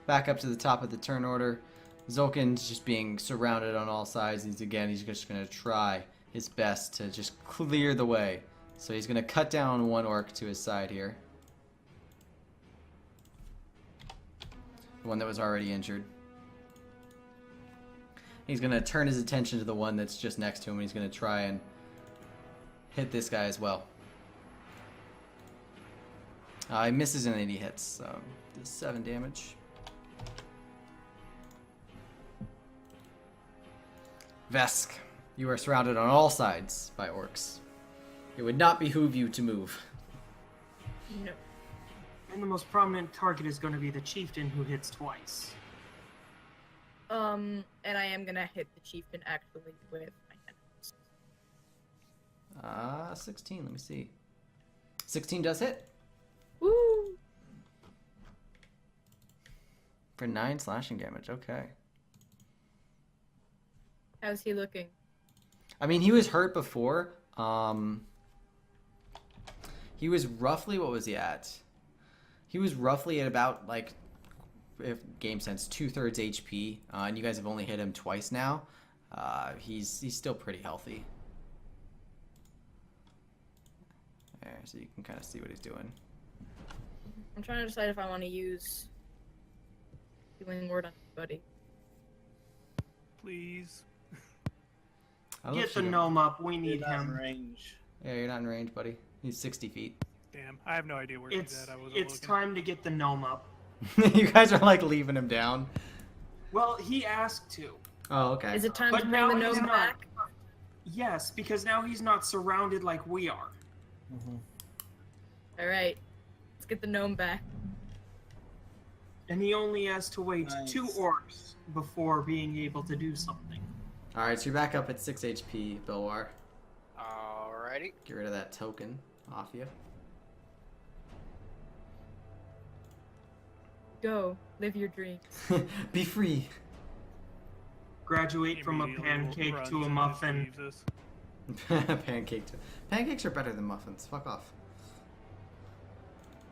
Back up to the top of the turn order. Zulkin's just being surrounded on all sides. He's just gonna try his best to just clear the way. So he's gonna cut down one orc to his side here. The one that was already injured. He's going to turn his attention to the one that's just next to him, and he's going to try and hit this guy as well. He misses and then he hits, so does 7 damage. Vesk, you are surrounded on all sides by orcs. It would not behoove you to move. No. And the most prominent target is going to be the chieftain who hits twice. And I am gonna hit the chieftain actually with my hand. 16, let me see. 16 does hit. Woo! For 9 slashing damage, okay. How's he looking? I mean, he was hurt before. He was roughly, what was he at? He was roughly at about, like, if game sense, 2/3 HP, and you guys have only hit him twice now. He's still pretty healthy. There, so you can kind of see what he's doing. I'm trying to decide if I want to use healing word on anybody. Please. I don't Get the think you- gnome up. We You're need not in him. range. Yeah, you're not in range, buddy. He's 60 feet. Damn, I have no idea where he's It's at. I wasn't it's looking. time to get the gnome up. You guys are like leaving him down. Well, he asked to. Oh, okay. Is it time But to now bring the he's gnome not. back? Yes, because now he's not surrounded like we are. Mm-hmm. Alright. Let's get the gnome back. And he only has to wait Nice. 2 orcs before being able to do something. All right, so you're back up at 6 HP, Bilwar. Alrighty. Get rid of that token off you. Go. Live your dreams. Be free. Graduate from a Immediately pancake runs to a and muffin. just leaves us. Pancakes are better than muffins. Fuck off.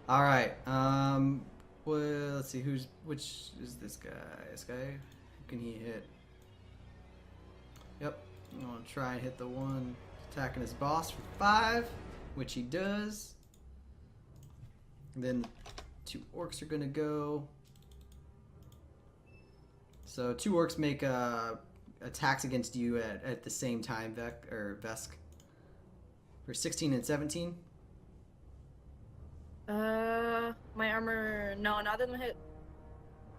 All right. Well, let's see which is this guy. This guy. Who can he hit? Yep. I'm gonna try and hit the one attacking his boss for 5, which he does. And then 2 orcs are gonna go. So 2 orcs make attacks against you at the same time, Vesk. For 16 and 17. My armor. No, neither of them hit.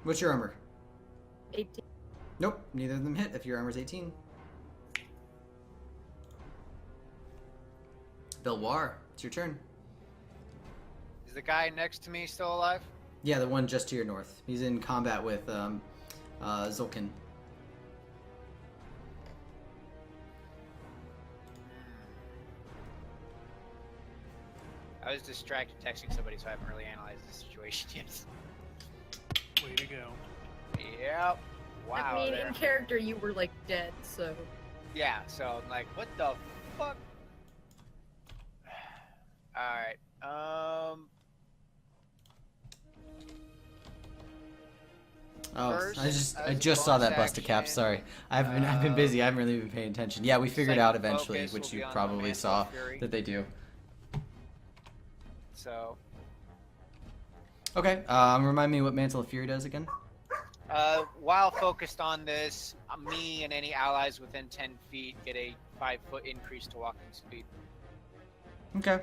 What's your armor? 18. Nope, neither of them hit if your armor's 18. Bilwar, it's your turn. Is the guy next to me still alive? Yeah, the one just to your north. He's in combat with Zulkin. I was distracted texting somebody, so I haven't really analyzed the situation yet. Way to go. Yep. Wow. I mean, there. in character, you were like dead, so. Yeah, so I'm like, what the fuck? Alright, Oh, First, I as just saw that bonus busted cap. action, Sorry, I've been busy. I haven't really been paying attention. Yeah, we figured out second eventually, focus which will you be on the probably Mantle saw of Fury. that they do. So, Okay, remind me what Mantle of Fury does again. while focused on this, me and any allies within 10 feet get a 5-foot increase to walking speed. Okay.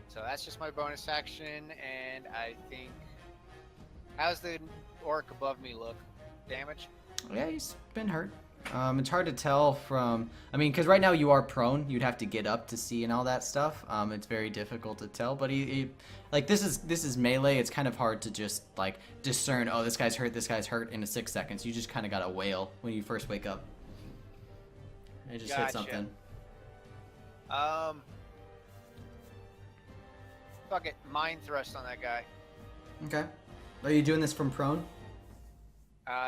So that's just my bonus action, and I think... How's the orc above me look? Damage? Yeah, he's been hurt. It's hard to tell from, I mean, because right now you are prone. You'd have to get up to see and all that stuff. It's very difficult to tell. But he like this is melee. It's kind of hard to just like discern. Oh, this guy's hurt in 6 seconds. You just kind of gotta wail when you first wake up. I just hit Gotcha. something. Fuck it, mind thrust on that guy. Okay. Are you doing this from prone?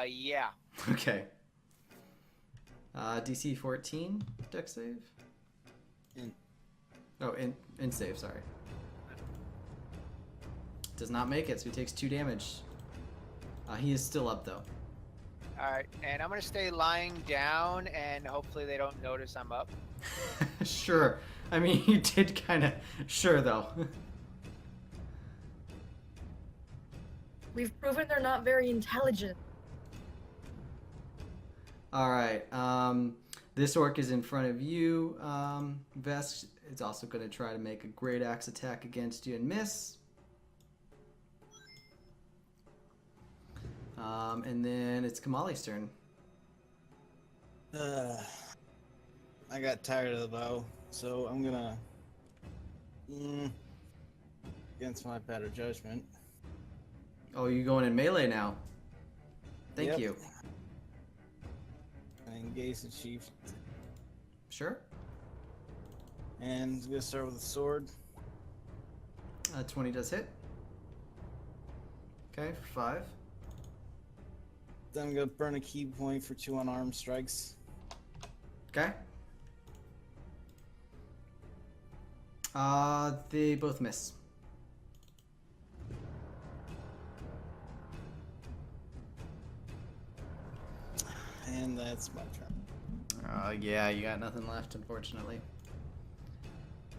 Yeah. Okay. DC 14 dex save. In. Oh, in save. Sorry. Does not make it, so he takes 2 damage. He is still up though. Alright, and I'm gonna stay lying down, and hopefully they don't notice I'm up. Sure. I mean, you did kind of. Sure though. We've proven they're not very intelligent. All right. This orc is in front of you. Vest is also going to try to make a great axe attack against you and miss. And then it's Kamali's turn. I got tired of the bow, so I'm gonna. Against my better judgment. Oh, you going in melee now? Thank Yep. you. I engage the chief, Sure. and I'm gonna start with a sword. 20 does hit. Okay, for 5. Then I'm gonna burn a key point for 2 unarmed strikes. Okay. They both miss. That's my turn. Yeah, you got nothing left, unfortunately.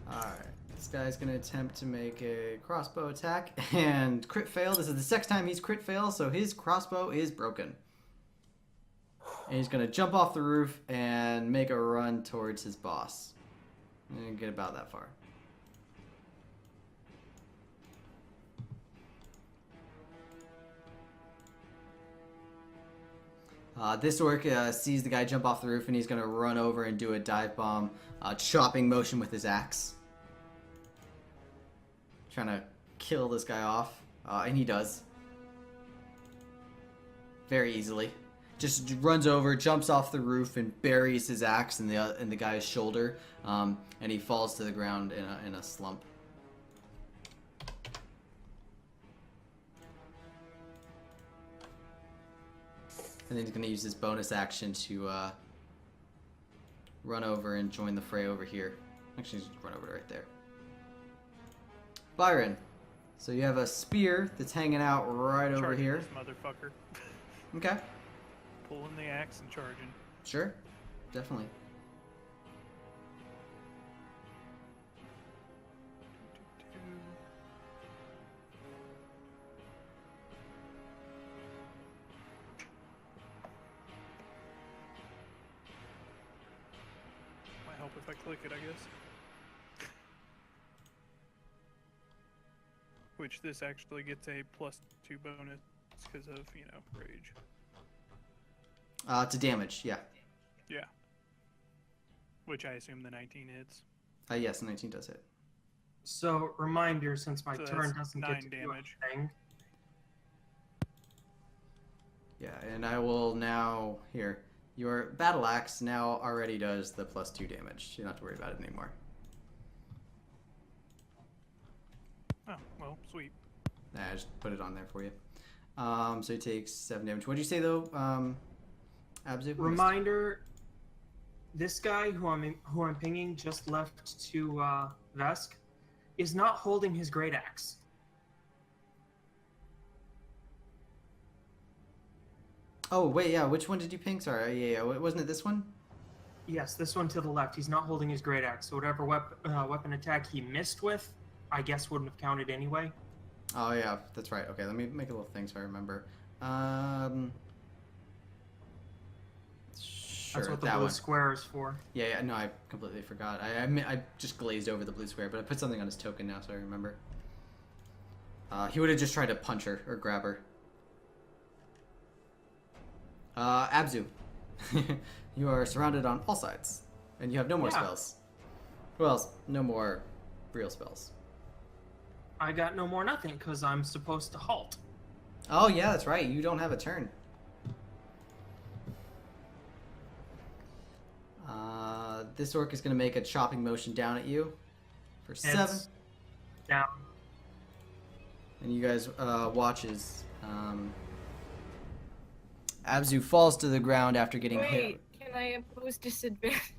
Alright, this guy's gonna attempt to make a crossbow attack and crit fail. This is the second time he's crit failed, so his crossbow is broken. And he's gonna jump off the roof and make a run towards his boss. And get about that far. This orc sees the guy jump off the roof and he's going to run over and do a dive bomb, chopping motion with his axe. Trying to kill this guy off, and he does. Very easily. Just runs over, jumps off the roof, and buries his axe in the guy's shoulder, and he falls to the ground in a slump. And then he's going to use his bonus action to run over and join the fray over here. Actually, just run over right there. Byron, so you have a spear that's hanging out right over Charging here. this motherfucker. Okay. Pulling the axe and charging. Sure. Definitely. Might help if I click it, I guess. Which this actually gets a +2 bonus because of, rage. To damage, yeah. Yeah. Which I assume the 19 hits. Yes, 19 does hit. So, reminder, since my So turn that's doesn't 9 get to damage. do anything, Yeah, and I will now... Here. Your battle axe now already does the +2 damage. You don't have to worry about it anymore. Oh, well, sweet. Nah, I just put it on there for you. So he takes 7 damage. What did you say, though, Abzu? reminder, this guy who I'm pinging just left to Vesk is not holding his great axe. Oh, wait, yeah. Which one did you ping? Sorry, yeah. Wasn't it this one? Yes, this one to the left. He's not holding his great axe. So whatever weapon attack he missed with, I guess wouldn't have counted anyway. Oh, yeah. That's right. Okay, let me make a little thing so I remember. Sure, That's what the that blue one. square is for. Yeah, no, I completely forgot. I just glazed over the blue square, but I put something on his token now so I remember. He would have just tried to punch her or grab her. Abzu. You are surrounded on all sides, and you have no more Yeah. spells. Well, no more real spells. I got no more nothing because I'm supposed to halt. Oh, yeah, that's right. You don't have a turn. This orc is going to make a chopping motion down at you for 7. It's down. And you guys watch as Abzu falls to the ground after getting hit. Wait, can I impose disadvantage?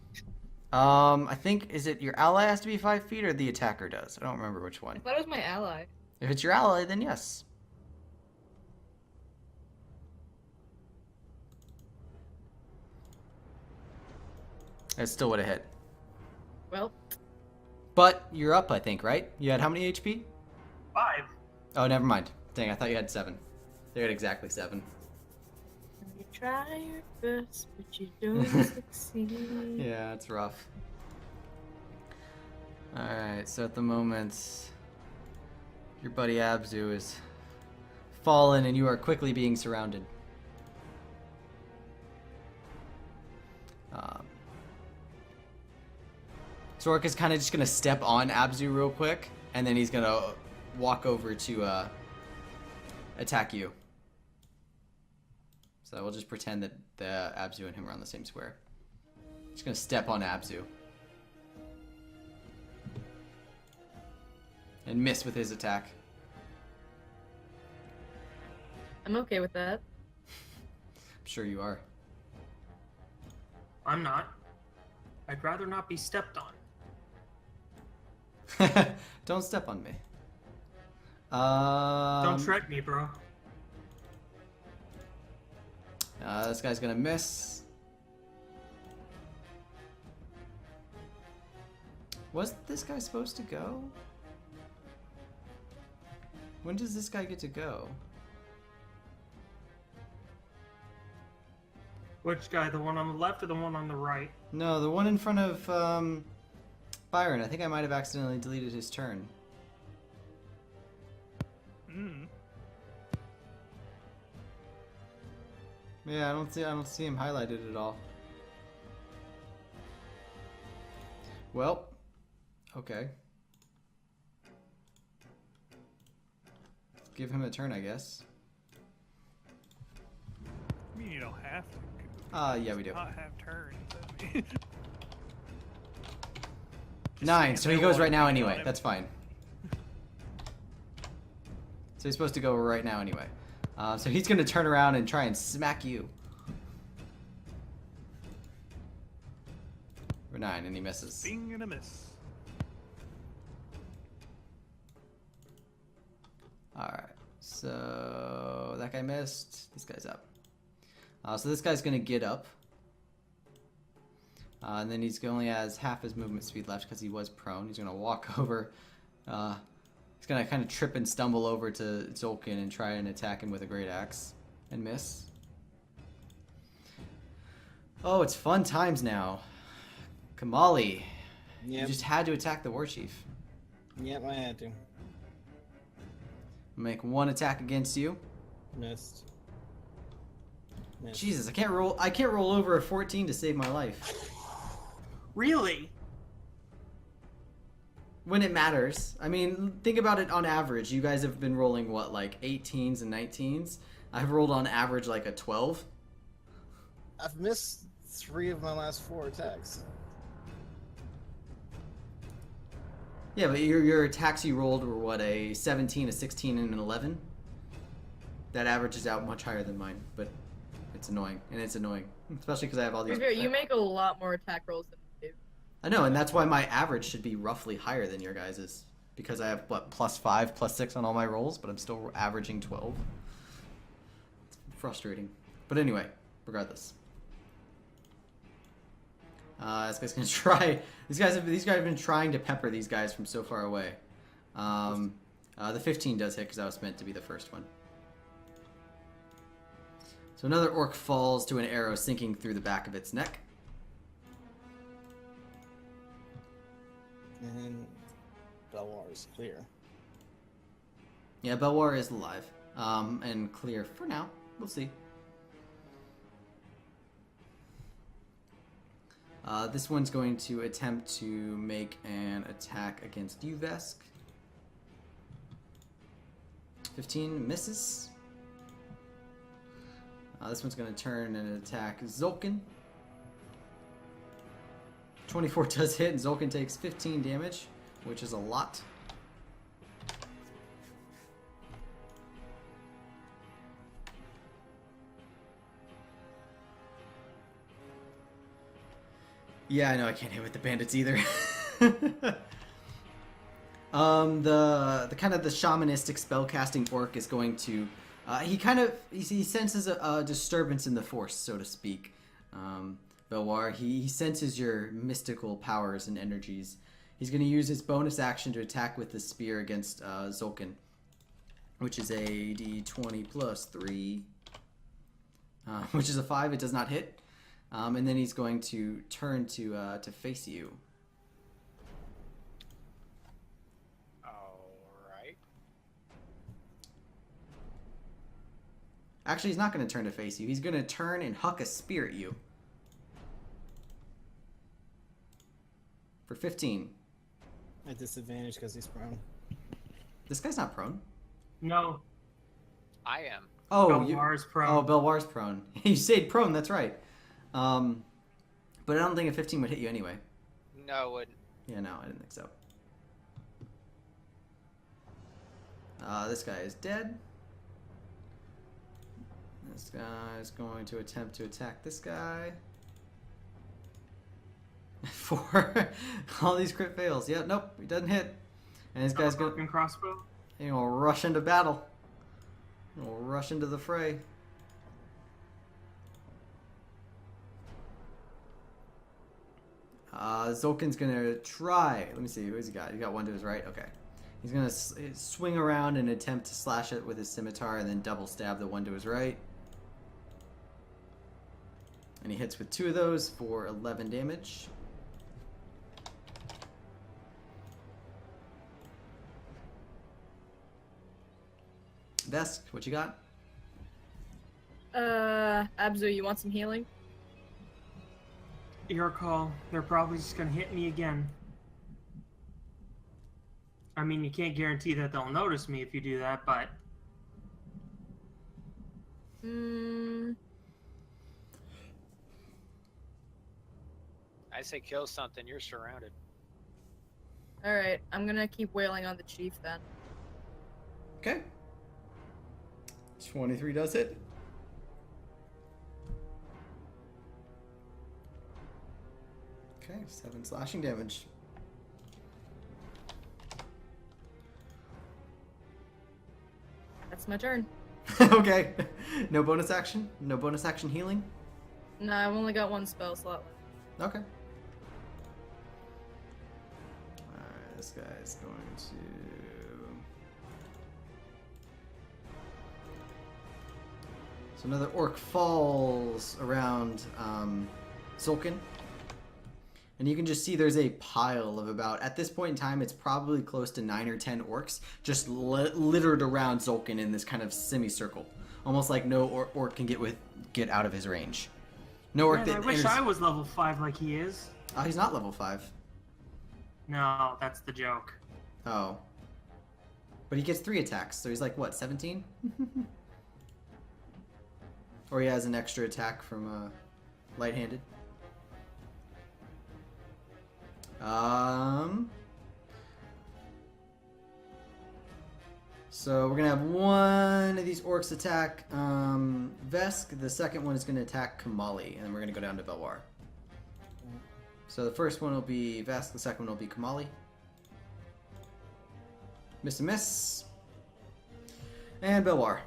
I think, is it your ally has to be 5 feet or the attacker does? I don't remember which I one. thought it was my ally. If it's your ally, then yes. It still would have hit. Well, But you're up, I think, right? You had how many HP? 5. Oh, never mind. Dang, I thought you had 7. They had exactly 7. you try your best, but you don't succeed. Yeah, it's rough. Alright, so at the moment, your buddy Abzu is fallen and you are quickly being surrounded. Zork is kind of just going to step on Abzu real quick, and then he's going to walk over to attack you. So we'll just pretend that the Abzu and him are on the same square. Just going to step on Abzu. And miss with his attack. I'm okay with that. I'm sure you are. I'm not. I'd rather not be stepped on. Don't step on me. Don't tread me, bro. This guy's gonna miss. Was this guy supposed to go? When does this guy get to go? Which guy? The one on the left or the one on the right? No, the one in front of Byron. I think I might have accidentally deleted his turn. Yeah, I don't see him highlighted at all. Well, okay. Give him a turn, I guess. I mean, you don't have to. Yeah, we do. Not have turns. I mean, 9, so he goes right now anyway. him. That's fine. So he's supposed to go right now anyway. So he's going to turn around and try and smack you. For 9, and he misses. Swing and a miss. Alright, so that guy missed. This guy's up. So this guy's going to get up. And then he's only has half his movement speed left because he was prone. He's going to walk over. He's going to kind of trip and stumble over to Zolkin and try and attack him with a great axe. And miss. Oh, it's fun times now. Kamali. You Yep. just had to attack the war chief. Yep, I had to. Make one attack against you. Missed. Missed. Jesus, I can't roll over a 14 to save my life. Really? When it matters. I mean, think about it on average. You guys have been rolling what, like 18s and 19s? I've rolled on average like a 12. I've missed 3 of my last 4 attacks. Yeah, but your attacks you rolled were what, a 17, a 16, and an 11? That averages out much higher than mine, but it's annoying. And it's annoying. Especially because I have all To these... be fair, you make a lot more attack rolls than I do. I know, and that's why my average should be roughly higher than your guys's. Because I have, what, +5, +6 on all my rolls, but I'm still averaging 12. It's frustrating. But anyway, regardless. This guy's gonna try. These guys have been trying to pepper these guys from so far away. The 15 does hit because that was meant to be the first one. So another orc falls to an arrow sinking through the back of its neck. And Belwar is clear. Yeah, Belwar is alive and clear for now. We'll see. This one's going to attempt to make an attack against you, Vesk. 15 misses. This one's going to turn and attack Zolkin. 24 does hit, and Zolkin takes 15 damage, which is a lot. Yeah, I know I can't hit with the bandits either. The kind of the shamanistic spellcasting orc is going to he senses a disturbance in the force, so to speak. Belwar, he senses your mystical powers and energies. He's going to use his bonus action to attack with the spear against Zolkin, which is a d20 plus 3, which is a 5. It does not hit. And then he's going to turn to face you. Alright. Actually, he's not going to turn to face you. He's going to turn and huck a spear at you. For 15. At disadvantage because he's prone. This guy's not prone. No. I am. Oh, Belwar's prone. Oh, Belwar's prone. You stayed prone, that's right. But I don't think a 15 would hit you anyway. No, it wouldn't. Yeah, no, I didn't think so. This guy is dead. This guy is going to attempt to attack this guy. 4. All these crit fails. Yeah, nope, he doesn't hit. And this guy's going broken crossbow. to rush into battle. He'll rush into the fray. Zolkin's gonna try. Let me see. Who's he got? He got one to his right. Okay. He's gonna swing around and attempt to slash it with his scimitar, and then double stab the one to his right. And he hits with 2 of those for 11 damage. Vesk, what you got? Abzu, you want some healing? Your call. They're probably just gonna hit me again. I mean, you can't guarantee that they'll notice me if you do that, but... I say kill something. You're surrounded. Alright, I'm gonna keep wailing on the chief then. Okay. 23 does hit. Okay, 7 slashing damage. That's my turn. Okay. No bonus action? No bonus action healing? No, I've only got 1 spell slot left. Okay. Alright, this guy's going to... So another orc falls around Zolkin. And you can just see there's a pile of about, at this point in time, it's probably close to 9 or 10 orcs just littered around Zolkin in this kind of semicircle. Almost like no orc can get out of his range. No orc Man, I wish I was level 5 like he is. Oh, he's not level 5. No, that's the joke. Oh. But he gets 3 attacks, so he's like, what, 17? Or he has an extra attack from light-handed. So we're gonna have one of these orcs attack Vesk. The second one is gonna attack Kamali, and then we're gonna go down to Belwar. So the first one will be Vesk, the second one will be Kamali. Miss and miss. And Belwar.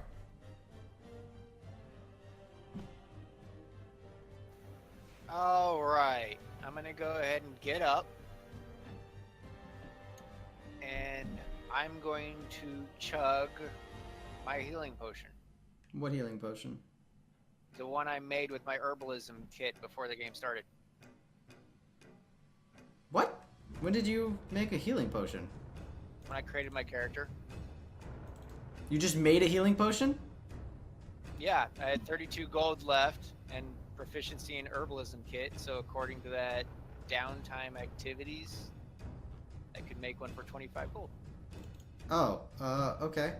Alright. I'm gonna go ahead and get up. And I'm going to chug my healing potion. What healing potion? The one I made with my herbalism kit before the game started. What? When did you make a healing potion? When I created my character. You just made a healing potion? Yeah, I had 32 gold left and proficiency in herbalism kit, so according to that downtime activities, I could make one for 25 gold. Oh, okay.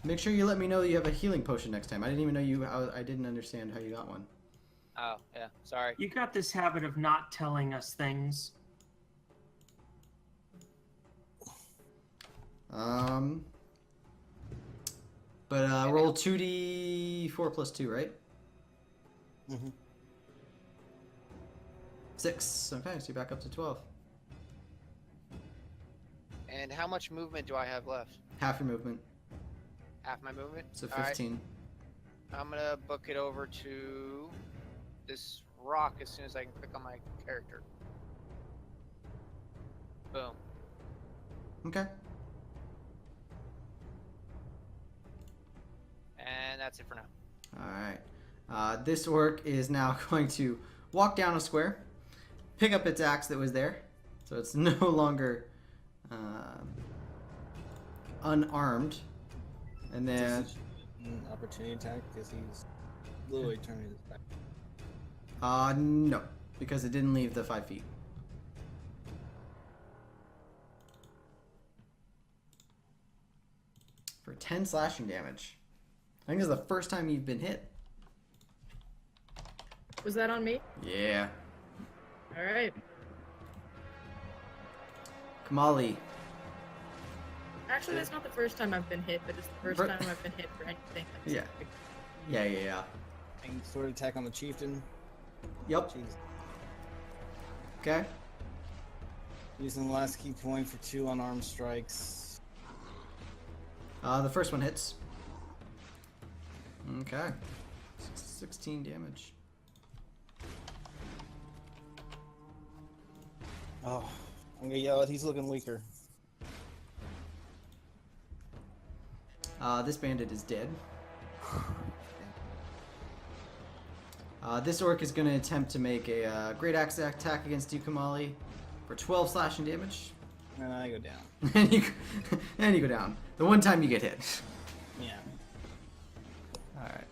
Make sure you let me know that you have a healing potion next time. I didn't even know you. I didn't understand how you got one. Oh, yeah, sorry. You got this habit of not telling us things. Roll 2d4 plus 2, right? Mm-hmm. 6. Okay, so you're back up to 12. And how much movement do I have left? Half your movement, Half my movement? so All right, 15. I'm gonna book it over to this rock as soon as I can click on my character. Boom. Okay. And that's it for now. Alright. This orc is now going to walk down a square, pick up its axe that was there, so it's no longer unarmed, and then... An opportunity attack because he's literally turning his back. No, because it didn't leave the 5 feet. For 10 slashing damage. I think this is the first time you've been hit. Was that on me? Yeah. Alright. Kamali. Actually, that's not the first time I've been hit, but it's the first time I've been hit for anything. That's Yeah. And sword attack on the chieftain. Yep. Jeez. Okay. Using the last key point for 2 unarmed strikes. The first one hits. Okay. 16 damage. Oh, I'm gonna yell it. He's looking weaker. This bandit is dead. This orc is going to attempt to make a great axe attack against you, Kamali, for 12 slashing damage. And I go down. and you go down. The one time you get hit. Yeah. Alright.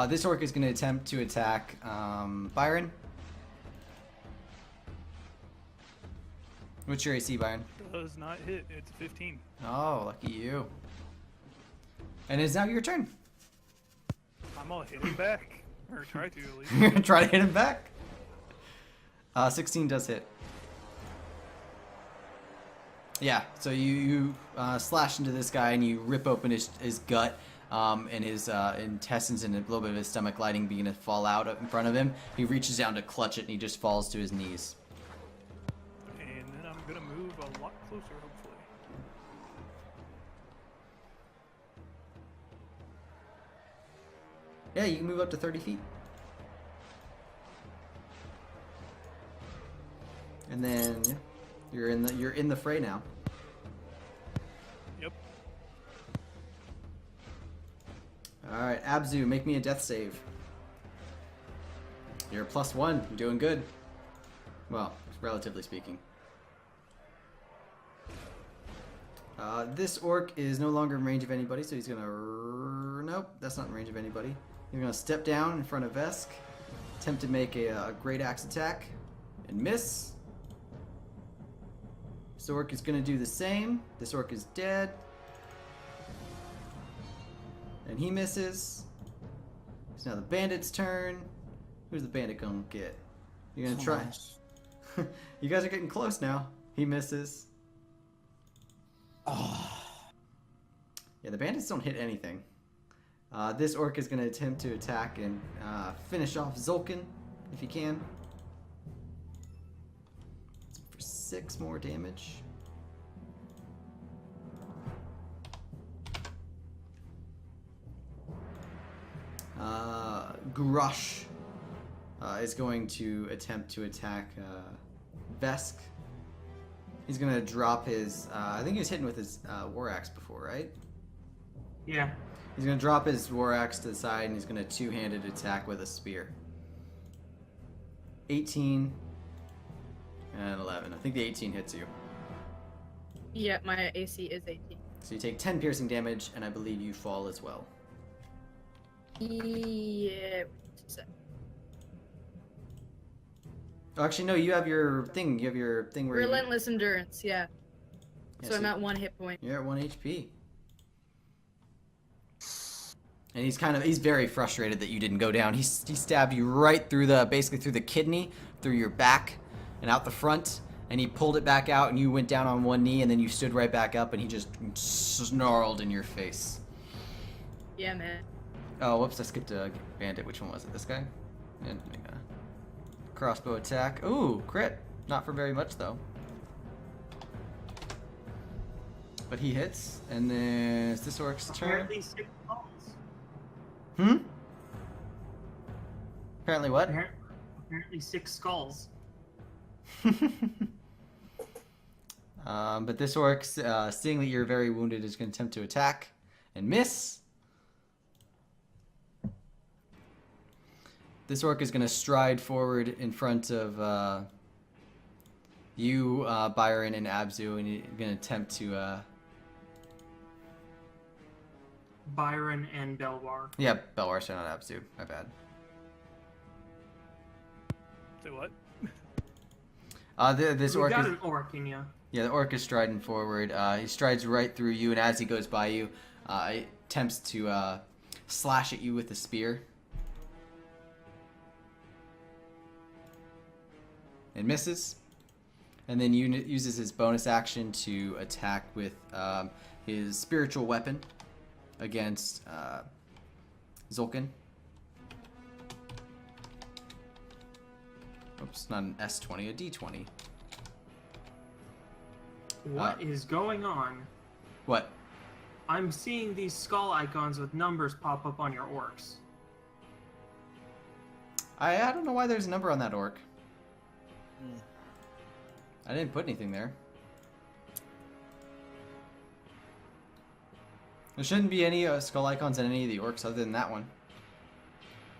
This orc is going to attempt to attack Byron. What's your AC, Byron? Does not hit. It's 15. Oh, lucky you. And it's now your turn. I'm gonna hit him back, or try to at least. You're going to try to hit him back. 16 does hit. Yeah, so you slash into this guy and you rip open his gut, and his intestines and a little bit of his stomach lining begin to fall out in front of him. He reaches down to clutch it and he just falls to his knees. And then I'm gonna move a lot closer, hopefully. Yeah, you can move up to 30 feet. And then yeah, you're in the fray now. Yep. All right, Abzu, make me a death save. You're +1. You're doing good. Well, relatively speaking. This orc is no longer in range of anybody, so he's gonna. Nope, that's not in range of anybody. He's gonna step down in front of Vesk, attempt to make a great axe attack, and miss. This orc is gonna do the same. This orc is dead. And he misses. It's now the bandit's turn. Who's the bandit gonna get? You're gonna try. You guys are getting close now. He misses. Oh. Yeah, the bandits don't hit anything. This orc is gonna attempt to attack and finish off Zulkin, if he can. For 6 more damage. Grush is going to attempt to attack Vesk. He's gonna drop his. I think he was hitting with his war axe before, right? Yeah. He's gonna drop his war axe to the side and he's gonna two-handed attack with a spear. 18 and 11. I think the 18 hits you. Yeah, my AC is 18. So you take 10 piercing damage, and I believe you fall as well. Yeah. Oh, actually, no. You have your thing. You have your thing where Relentless endurance, yeah. Yeah, So I'm at 1 hit point. you're at 1 HP. And he's very frustrated that you didn't go down. He stabbed you right through basically through the kidney, through your back, and out the front. And he pulled it back out, and you went down on one knee, and then you stood right back up, and he just snarled in your face. Yeah, man. Oh, whoops! I skipped a bandit. Which one was it? This guy? And make a crossbow attack. Ooh, crit. Not for very much though. But he hits, and then it's this orc's turn. Apparently 6 skulls. Apparently what? Apparently 6 skulls. But this orc, seeing that you're very wounded, is going to attempt to attack and miss. This orc is going to stride forward in front of you, Byron, and Abzu, and he's going to attempt to. Byron and Belwar. Yeah, Belwar, sorry, not Abzu. My bad. Say what? This We orc got is. an orc in ya. Yeah, the orc is striding forward. He strides right through you, and as he goes by you, he attempts to slash at you with a spear. And misses. And then uses his bonus action to attack with his spiritual weapon against Zulkin. Oops, not an S20, a D20. What is going on? What? I'm seeing these skull icons with numbers pop up on your orcs. I don't know why there's a number on that orc. Hmm. I didn't put anything there. There shouldn't be any skull icons on any of the orcs other than that one.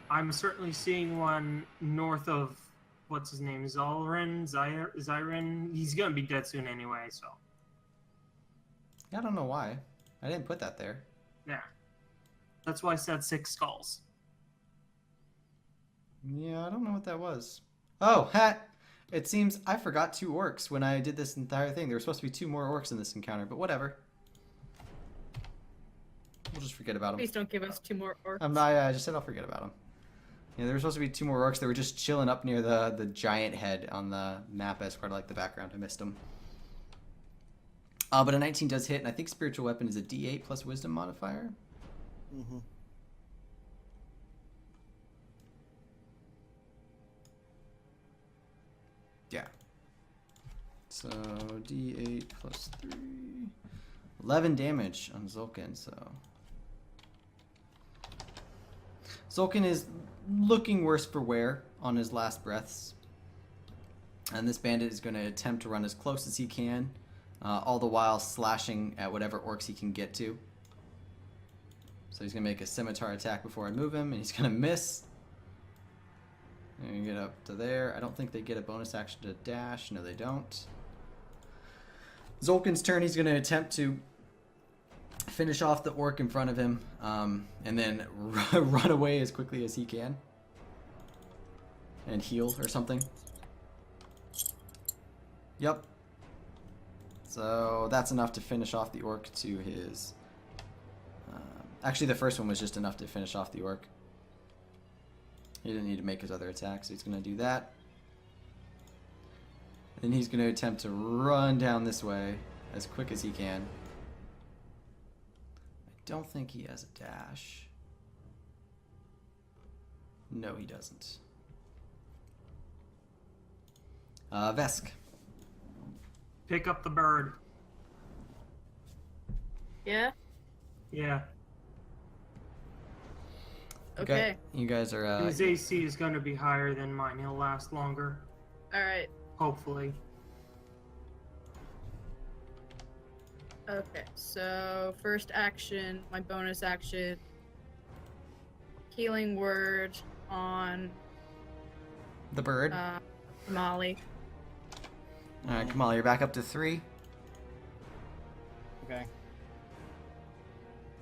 I'm certainly seeing one north of, what's his name, Zyren. He's gonna be dead soon anyway, so. I don't know why. I didn't put that there. Yeah. That's why I said 6 skulls. Yeah, I don't know what that was. Oh, hat! It seems I forgot 2 orcs when I did this entire thing. There were supposed to be 2 more orcs in this encounter, but whatever. We'll just forget about them. Please don't give us 2 more orcs. I just said I'll forget about them. Yeah, there were supposed to be 2 more orcs. They were just chilling up near the giant head on the map as part of like the background. I missed them. But a 19 does hit, and I think spiritual weapon is a D8 plus wisdom modifier. Mm-hmm. Yeah. So D8 plus 3. 11 damage on Zulkin, so. Zulkin is looking worse for wear on his last breaths. And this bandit is going to attempt to run as close as he can, all the while slashing at whatever orcs he can get to. So he's going to make a scimitar attack before I move him, and he's going to miss. And get up to there. I don't think they get a bonus action to dash. No, they don't. Zulkin's turn. He's going to attempt to finish off the orc in front of him, and then run away as quickly as he can. And heal or something. Yep. So that's enough to finish off the orc to his... actually, the first one was just enough to finish off the orc. He didn't need to make his other attack, so he's going to do that. Then he's going to attempt to run down this way as quick as he can. I don't think he has a dash. No, he doesn't. Vesk. Pick up the bird. Yeah? Yeah. Okay. You guys are... His AC is going to be higher than mine. He'll last longer. Alright. Hopefully. Okay, so first action, my bonus action, healing word on the bird. Molly. Alright, Kamala, you're back up to 3. Okay.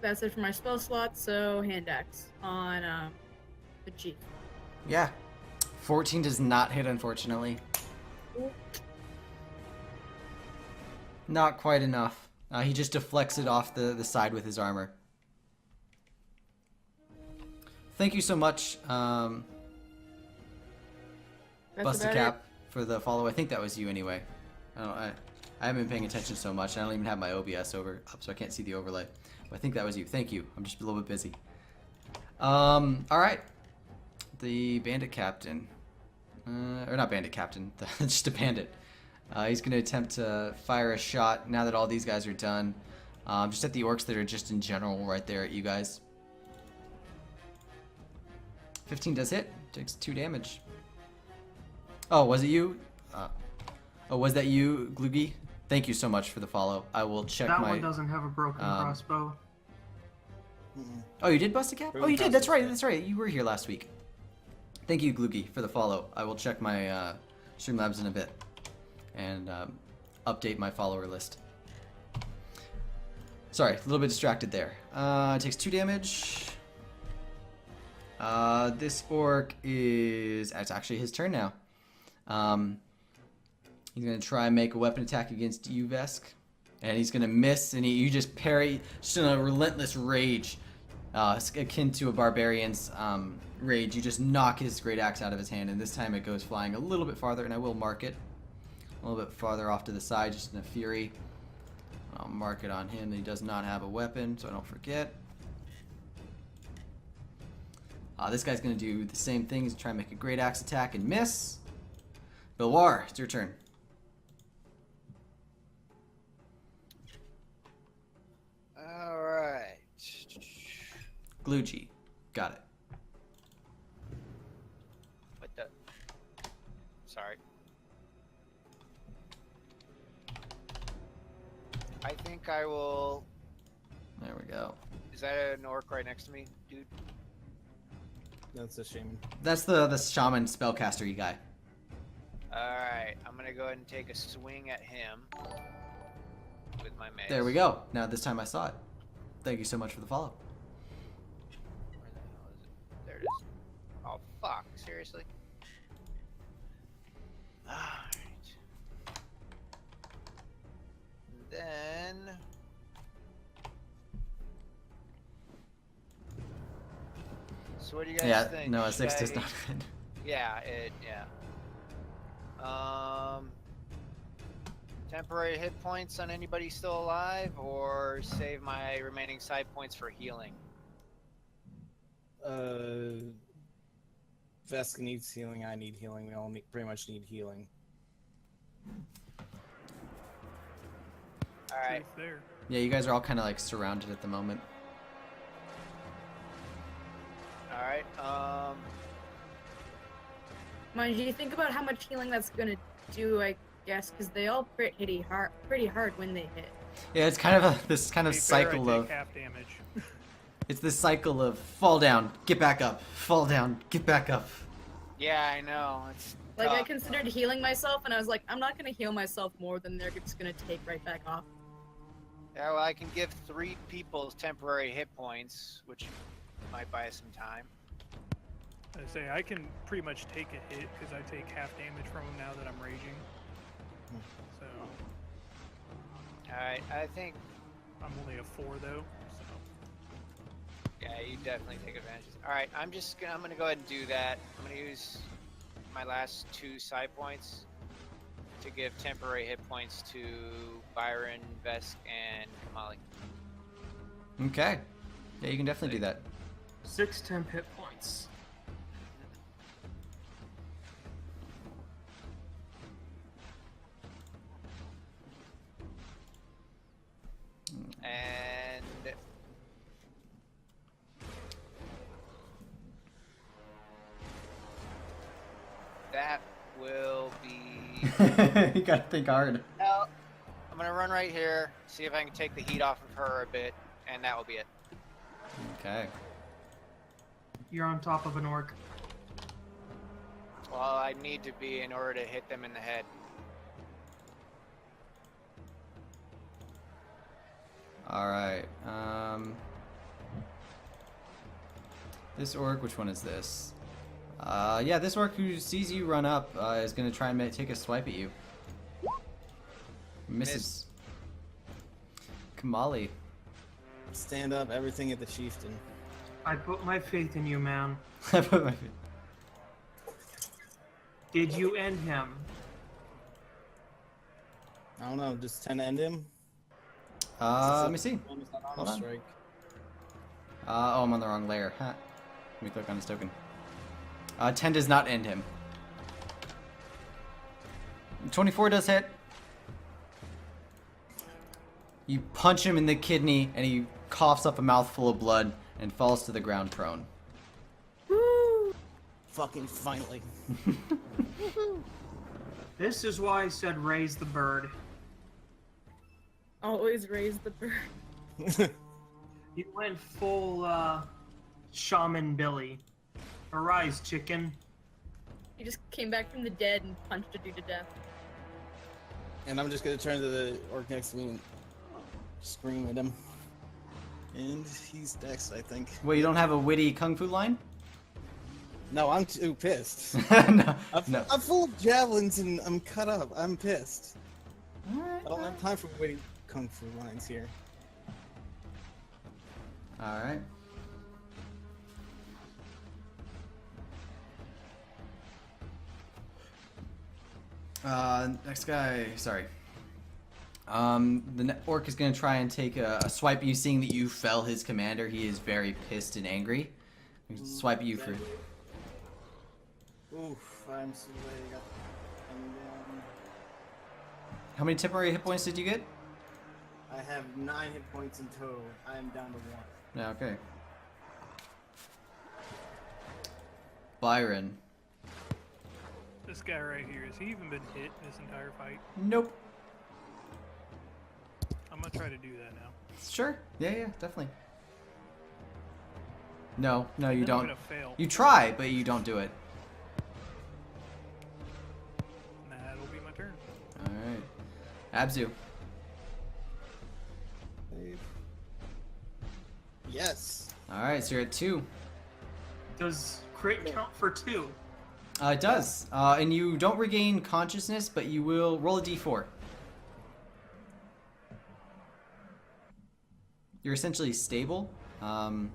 That's it for my spell slot, so hand axe on the G. Yeah. 14 does not hit, unfortunately. Not quite enough. He just deflects it off the side with his armor. Thank you so much, That's Busta about Cap, for the follow. I think that was you anyway. I haven't been paying attention so much. I don't even have my OBS up, so I can't see the overlay. But I think that was you. Thank you. I'm just a little bit busy. All right. The bandit captain, or not bandit captain, just a bandit. He's going to attempt to fire a shot now that all these guys are done. Just at the orcs that are just in general right there at you guys. 15 does hit. Takes 2 damage. Oh, was it you? Oh, was that you, Gloogie? Thank you so much for the follow. I will check that my... one doesn't have a broken crossbow. Mm-mm. Oh, you did bust a cap? Broken Oh, you did. That's right. crossbow. That's right. You were here last week. Thank you, Gloogie, for the follow. I will check my Streamlabs in a bit and update my follower list. Sorry, a little bit distracted there. It takes 2 damage. This orc is... It's actually his turn now. He's going to try and make a weapon attack against you, Vesk. And he's going to miss, and you just parry, just in a relentless rage, akin to a barbarian's rage. You just knock his great axe out of his hand, and this time it goes flying a little bit farther, and I will mark it. A little bit farther off to the side, just in a fury. I'll mark it on him. He does not have a weapon, so I don't forget. This guy's going to do the same thing. He's trying to make a great axe attack and miss. Bilwar, it's your turn. Alright. Gloogie. Got it. sorry. I think I will. There we go. Is that an orc right next to me, dude? That's a shame. That's the shaman spellcaster guy. Alright, I'm gonna go ahead and take a swing at him with my mace. There we go. Now this time I saw it. Thank you so much for the follow. Where the hell is it? There it is. Oh, fuck. Seriously? Alright. Then... So what do you guys Yeah, think? no, a 6 Should does I- not fit. Yeah, temporary hit points on anybody still alive, or save my remaining side points for healing? Vesk needs healing. I need healing. We all pretty much need healing. Alright, Truth there. Yeah, you guys are all kind of like surrounded at the moment. alright, Mind you, think about how much healing that's gonna do, I guess, because they all pretty hard when they hit. Yeah, it's kind of this kind To of be fair, cycle I of. take half damage. It's this cycle of fall down, get back up, fall down, get back up. yeah, I know, it's Like, I tough. considered healing myself, and I was like, I'm not gonna heal myself more than they're just gonna take right back off. Yeah, well, I can give 3 people temporary hit points, which might buy us some time. I say I can pretty much take a hit because I take half damage from him now that I'm raging. So Alright, I think, I'm only a 4 though. So yeah, you definitely take advantages. Alright, I'm gonna go ahead and do that. I'm gonna use my last 2 side points to give temporary hit points to Byron, Vesk, and Kamali. Okay. Yeah, you can definitely do that. 6 temp hit points. And that will be. You gotta think hard. Well, I'm gonna run right here, see if I can take the heat off of her a bit, and that will be it. Okay. You're on top of an orc. Well, I need to be in order to hit them in the head. Alright. This orc, which one is this? Yeah, this orc who sees you run up is gonna try and take a swipe at you. Misses. Kamali. Stand up, everything at the chieftain. I put my faith in you, man. I put my Did you end him? I don't know, just 10 to end him? let me see. Almost not Hold armor on. strike. Oh, I'm on the wrong layer. Huh. Let me click on his token. 10 does not end him. 24 does hit. You punch him in the kidney, and he coughs up a mouthful of blood and falls to the ground prone. Woo! Fucking finally. This is why I said raise the bird. Always raise the bird. You went full, Shaman Billy. Arise, chicken. He just came back from the dead and punched a dude to death. And I'm just gonna turn to the orc next to me and scream at him. And he's Dex, I think. Well, you don't have a witty kung fu line? No, I'm too pissed. No. No. I'm full of javelins and I'm cut up. I'm pissed. I don't have time for witty kung fu lines here. Alright. Next guy, sorry. The orc is going to try and take a swipe at you, seeing that you fell his commander. He is very pissed and angry. Swipe at you for... Oof, I'm so glad I got him down. How many temporary hit points did you get? I have 9 hit points in total. I am down to 1. Yeah, okay. Byron. This guy right here, has he even been hit this entire fight? Nope. I'm gonna try to do that now. Sure. Yeah, definitely. No, you Then I'm don't. gonna fail. You try, but you don't do it. That'll be my turn. All right. Abzu. Yes. All right, so you're at 2. Does crit count for 2? It does. And you don't regain consciousness, but you will roll a d4. You're essentially stable. And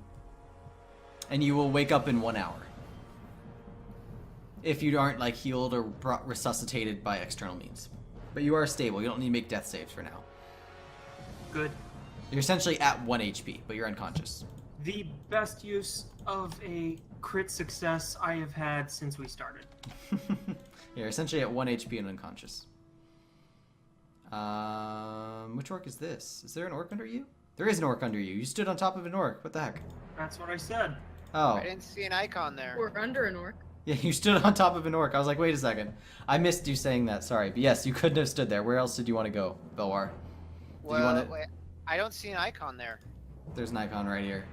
you will wake up in 1 hour. If you aren't like healed or resuscitated by external means. But you are stable. You don't need to make death saves for now. Good. You're essentially at 1 HP, but you're unconscious. The best use of a crit success I have had since we started. You're essentially at 1 HP and unconscious. Which orc is this? Is there an orc under you? There is an orc under you. You stood on top of an orc. What the heck? That's what I said. Oh. I didn't see an icon there. Or under an orc. Yeah, you stood on top of an orc. I was like, wait a second. I missed you saying that. Sorry. But yes, you couldn't have stood there. Where else did you want to go, Belwar? Well, wanna- wait, I don't see an icon there. There's an icon right here.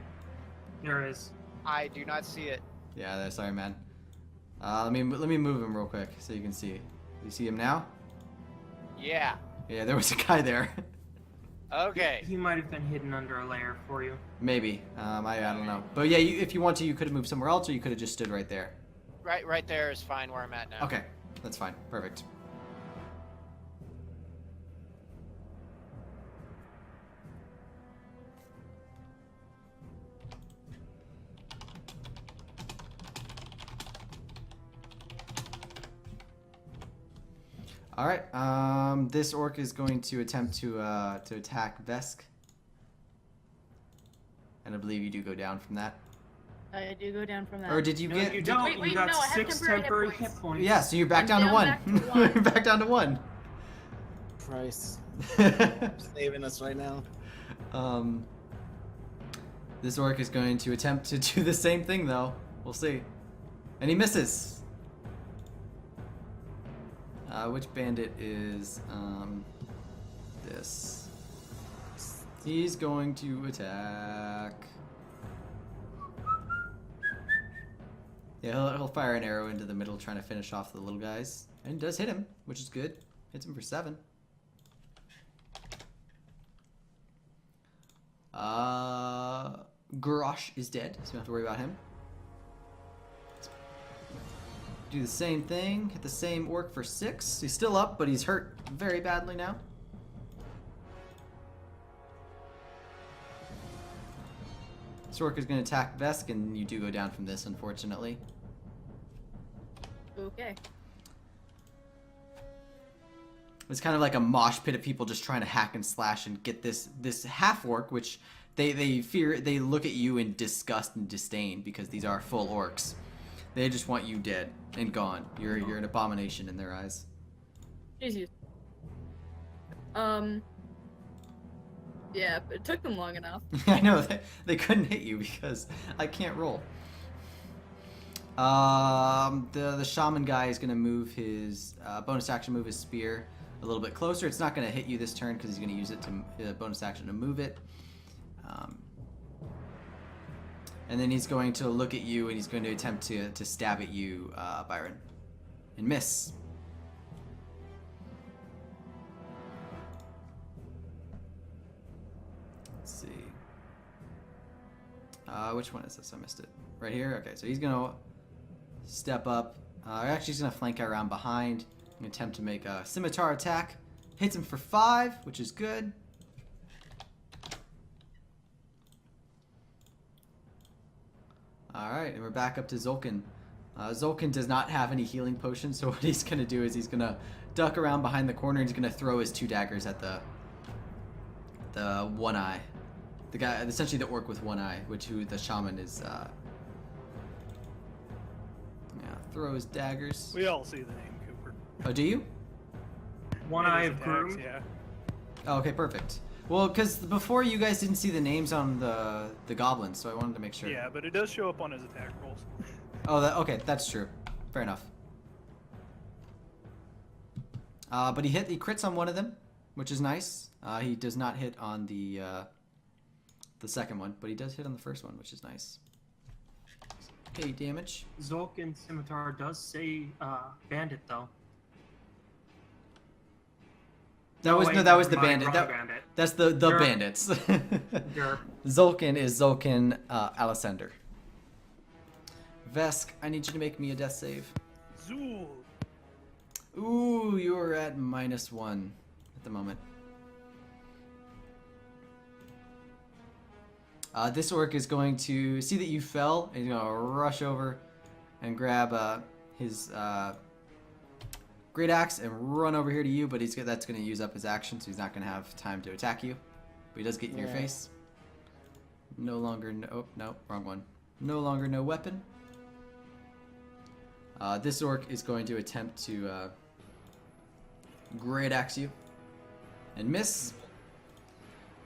There is. I do not see it. Yeah, there. Sorry, man. Let me move him real quick so you can see. You see him now? Yeah. Yeah, there was a guy there. Okay. He might have been hidden under a layer for you. Maybe. I don't know. But yeah, if you want to, you could have moved somewhere else, or you could have just stood right there. Right there is fine where I'm at now. Okay, that's fine. Perfect. All right. This orc is going to attempt to attack Vesk, and I believe you do go down from that. I do go down from that. Or did you No, get? you don't. Wait, you got no, I have 6 temporary temporary hit hit points. points. Yeah, so you're back I'm down to down 1. back to 1. You're back down to 1. Christ. Saving us right now. This orc is going to attempt to do the same thing, though. We'll see. And he misses. Which bandit is this? He's going to attack. Yeah, he'll fire an arrow into the middle, trying to finish off the little guys, and does hit him, which is good. Hits him for 7. Garrosh is dead, so you don't have to worry about him. Do the same thing, hit the same orc for 6. He's still up, but he's hurt very badly now. This orc is going to attack Vesk, and you do go down from this, unfortunately. Okay. It's kind of like a mosh pit of people just trying to hack and slash and get this half orc, which they fear. They look at you in disgust and disdain because these are full orcs. They just want you dead and gone. You're an abomination in their eyes. Jesus. Yeah, but it took them long enough. I know they couldn't hit you because I can't roll. The shaman guy is gonna move his bonus action, move his spear a little bit closer. It's not gonna hit you this turn because he's gonna use it to bonus action to move it. And then he's going to look at you and he's going to attempt to stab at you, Byron, and miss. Let's see. Which one is this? I missed it. Right here? Okay, so he's going to step up. Actually, he's going to flank around behind and attempt to make a scimitar attack. Hits him for 5, which is good. Alright, and we're back up to Zolkin. Zolkin does not have any healing potions, so what he's going to do is he's going to duck around behind the corner and he's going to throw his 2 daggers at the one eye. The guy, essentially the orc with 1 eye, who the shaman is, throw his daggers. We all see the name Cooper. Oh, do you? One In eye his of attacks, Groom. Yeah. Oh, okay, perfect. Well, because before you guys didn't see the names on the goblins, so I wanted to make sure. Yeah, but it does show up on his attack rolls. Oh, okay, that's true. Fair enough. But he crits on one of them, which is nice. He does not hit on the second one, but he does hit on the first one, which is nice. Okay, damage. Zulkin Scimitar does say bandit though. That was wait, no, that was the never mind, bandit. wrong That, bandit. that's the Derp. bandits. Derp. Zulkin is Zulkin Alessander. Vesk, I need you to make me a death save. Zool. Ooh, you are at -1 at the moment. This orc is going to see that you fell, and he's going to rush over and grab his great axe and run over here to you, but that's going to use up his action, so he's not going to have time to attack you. But he does get in your face. No longer, oh, no, wrong one. No longer no weapon. This orc is going to attempt to great axe you and miss.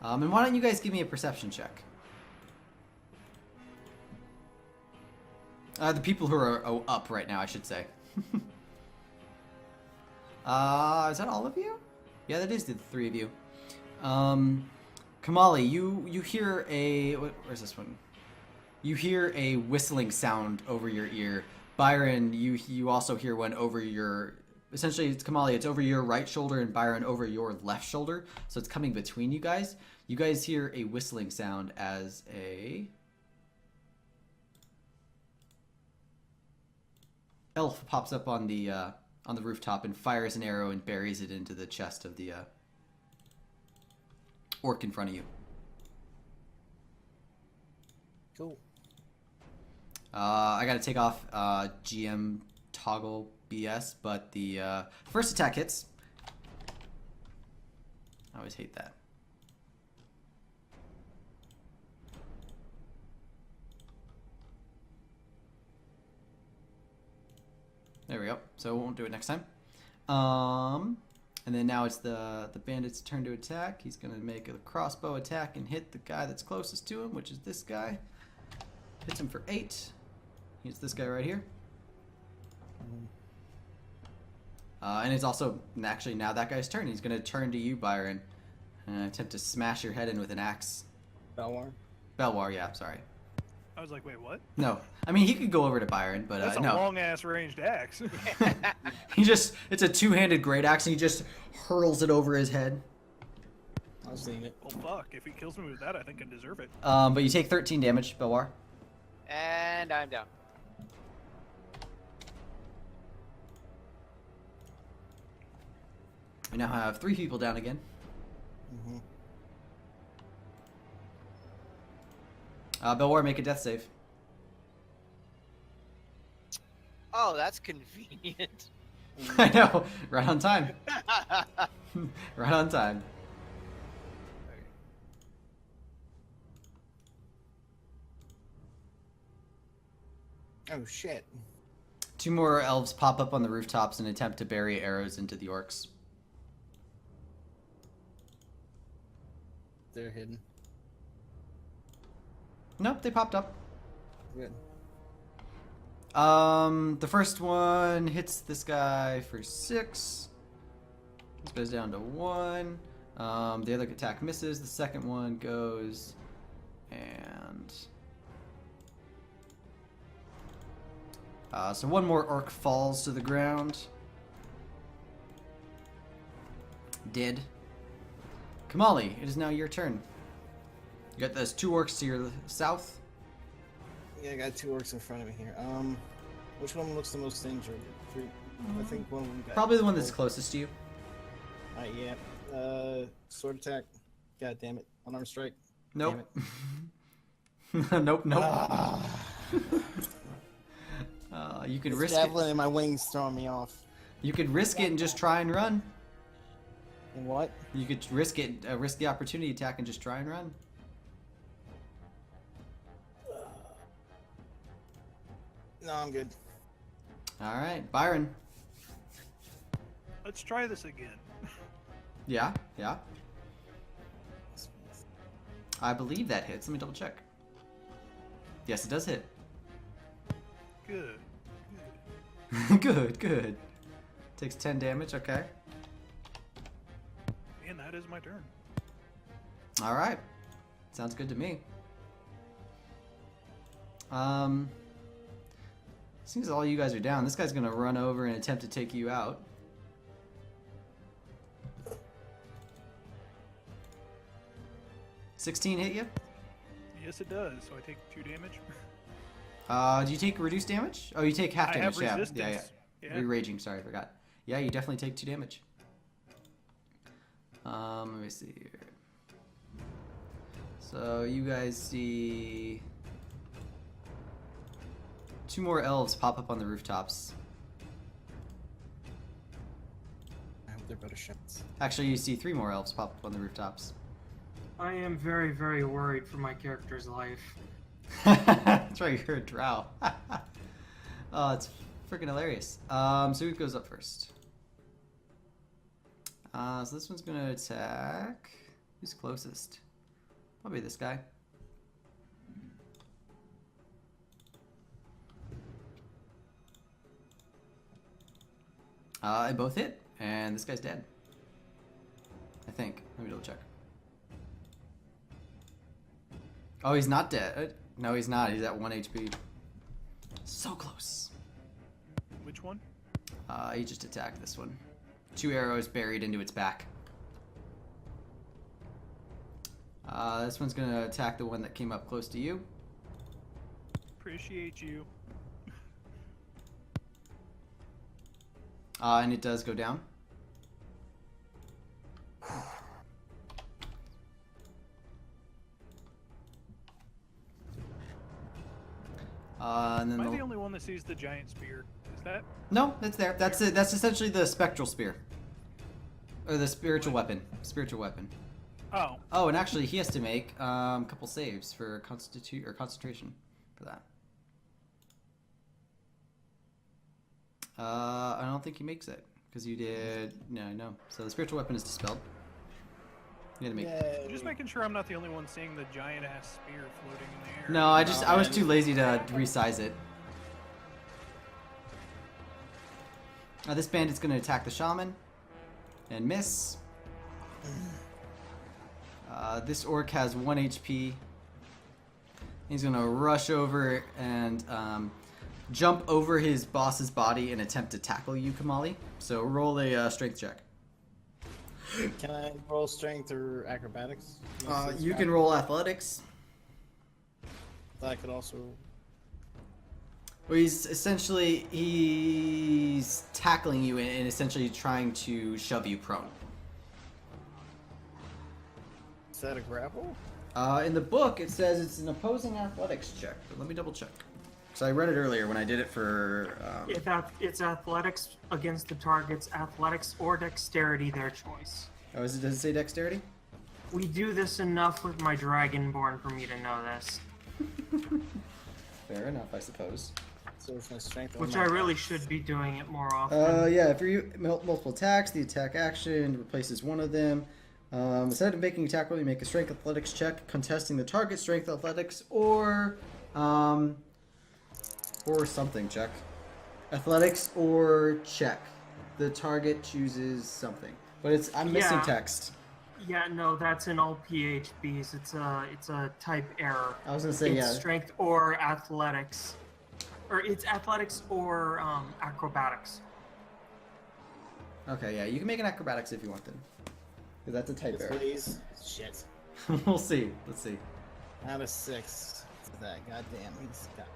And why don't you guys give me a perception check? The people who are up right now, I should say. Is that all of you? Yeah, that is the three of you. Kamali, you hear where's this one? You hear a whistling sound over your ear. Byron, you also hear one over your. Essentially, it's Kamali. It's over your right shoulder, and Byron over your left shoulder. So it's coming between you guys. You guys hear a whistling sound as a elf pops up on the rooftop and fires an arrow and buries it into the chest of the orc in front of you. Cool. I gotta take off GM toggle BS, but the first attack hits. I always hate that. There we go. So we won't do it next time. And then now it's the bandit's turn to attack. He's gonna make a crossbow attack and hit the guy that's closest to him, which is this guy. Hits him for 8. Hits this guy right here. And it's also actually now that guy's turn. He's gonna turn to you, Byron, and attempt to smash your head in with an axe. Belwar. Belwar, yeah, sorry. I was like, wait, what? No, I mean he could go over to Byron, but That's a no. long ass ranged axe. It's a two-handed great axe, and he just hurls it over his head. I've seen it. Well, fuck. If he kills me with that, I think I deserve it. But you take 13 damage, Belwar. And I'm down. We now have 3 people down again. Mm-hmm. Belwar, make a death save. Oh, that's convenient. I know, right on time. Right on time. Oh shit. 2 more elves pop up on the rooftops and attempt to bury arrows into the orcs. They're hidden. Nope, they popped up. Good. The first one hits this guy for 6. This goes down to 1. The other attack misses. The second one goes and so 1 more orc falls to the ground. Dead. Kamali, it is now your turn. You got those 2 orcs to your south. Yeah, I got 2 orcs in front of me here. Which one looks the most injured? 3. I think one of them got. Probably the one that's closest to you. Alright, yeah. Sword attack. God damn it. Unarmed strike. Nope. Damn Nope. Nope. Ah. You could This risk javelin it. in my wings throwing me off. You could risk it and just try and run. And what? You could risk it, risk the opportunity attack and just try and run. No, I'm good. All right, Byron. Let's try this again. Yeah. I believe that hits. Let me double check. Yes, it does hit. Good. Good. Takes 10 damage. Okay. is my turn. All right. Sounds good to me. Seems all you guys are down. This guy's gonna run over and attempt to take you out. $16 hit you? Yes, it does. So I take 2 damage. Do you take reduced damage? Oh, you take half I damage. have Yeah, resistance. yeah. Yeah. Re-raging. Sorry, I forgot. Yeah, you definitely take 2 damage. Let me see here. So you guys see 2 more elves pop up on the rooftops. I hope they're better shots. Actually, you see 3 more elves pop up on the rooftops. I am very, very worried for my character's life. That's right, you're a drow. Oh, it's freaking hilarious. So who goes up first? So this one's gonna attack. Who's closest? Probably this guy. They both hit, and this guy's dead. I think. Let me double check. Oh, he's not dead. No, he's not. He's at 1 HP. So close. Which one? He just attacked this one. 2 arrows buried into its back. This one's gonna attack the one that came up close to you. Appreciate you. And it does go down. And then Am I the only one that sees the giant spear? Is that? No, that's there. That's it. That's essentially the spectral spear, or the spiritual weapon. Spiritual weapon. Oh. Oh, and actually, he has to make a couple saves for concentration for that. I don't think he makes it because you did no. So the spiritual weapon is dispelled. You had to make. Yay. Just making sure I'm not the only one seeing the giant ass spear floating in the air. No, I was too lazy to resize it. This bandit's going to attack the shaman and miss. This orc has 1 HP. He's going to rush over and jump over his boss's body and attempt to tackle you, Kamali. So roll a strength check. Can I roll strength or acrobatics? You can roll athletics. I could also. Well, he's tackling you and essentially trying to shove you prone. Is that a grapple? In the book, it says it's an opposing athletics check, but let me double check. So I read it earlier when I did it for. It's athletics against the target's athletics or dexterity, their choice. Oh, does it say dexterity? We do this enough with my dragonborn for me to know this. Fair enough, I suppose. So it's my strength. or Which my I really athletics? should be doing it more often. Yeah, if you multiple attacks, the attack action replaces one of them. Instead of making a attack roll, you make a strength athletics check, contesting the target strength athletics or something check. Athletics or check. The target chooses something. But I'm missing Yeah. text. Yeah, no, that's in all PHBs. It's a type error. I was gonna say It's yeah. strength or athletics, or it's athletics or acrobatics. Okay, yeah, you can make an acrobatics if you want then. Because that's a type Yes, error. please. Shit. We'll see. Let's see. Out of 6. That goddamn. He's got.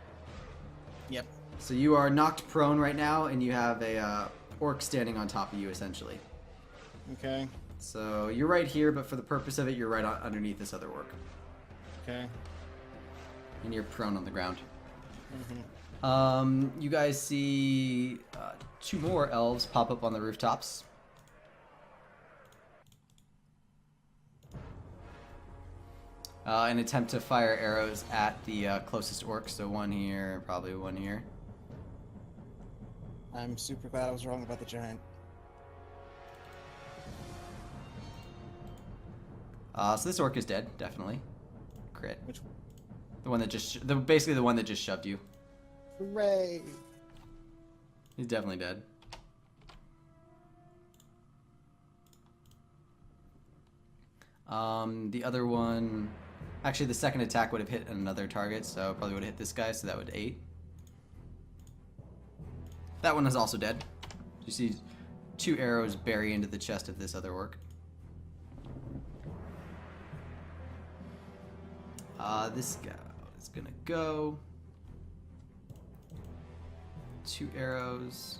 Yep. So you are knocked prone right now, and you have a orc standing on top of you, essentially. Okay. So you're right here, but for the purpose of it, you're right underneath this other orc. Okay. And you're prone on the ground. Mm-hmm. You guys see 2 more elves pop up on the rooftops. And attempt to fire arrows at the closest orc. So one here, probably one here. I'm super glad I was wrong about the giant. So this orc is dead, definitely. Crit. Which one? The one that basically the one that just shoved you. Hooray! He's definitely dead. The other one, actually the second attack would have hit another target, so probably would have hit this guy, so that would 8. That one is also dead. You see 2 arrows bury into the chest of this other orc. This guy is gonna go. 2 arrows.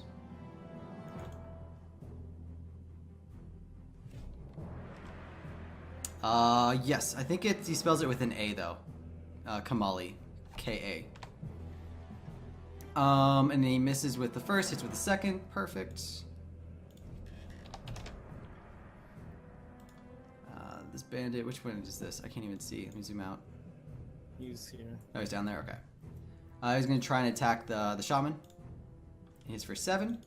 Yes, I think he spells it with an A though. Kamali. K-A. And then he misses with the first, hits with the second. Perfect. This bandit, which one is this? I can't even see. Let me zoom out. He's here. Oh, he's down there? Okay. He's going to try and attack the shaman. He hits for 7.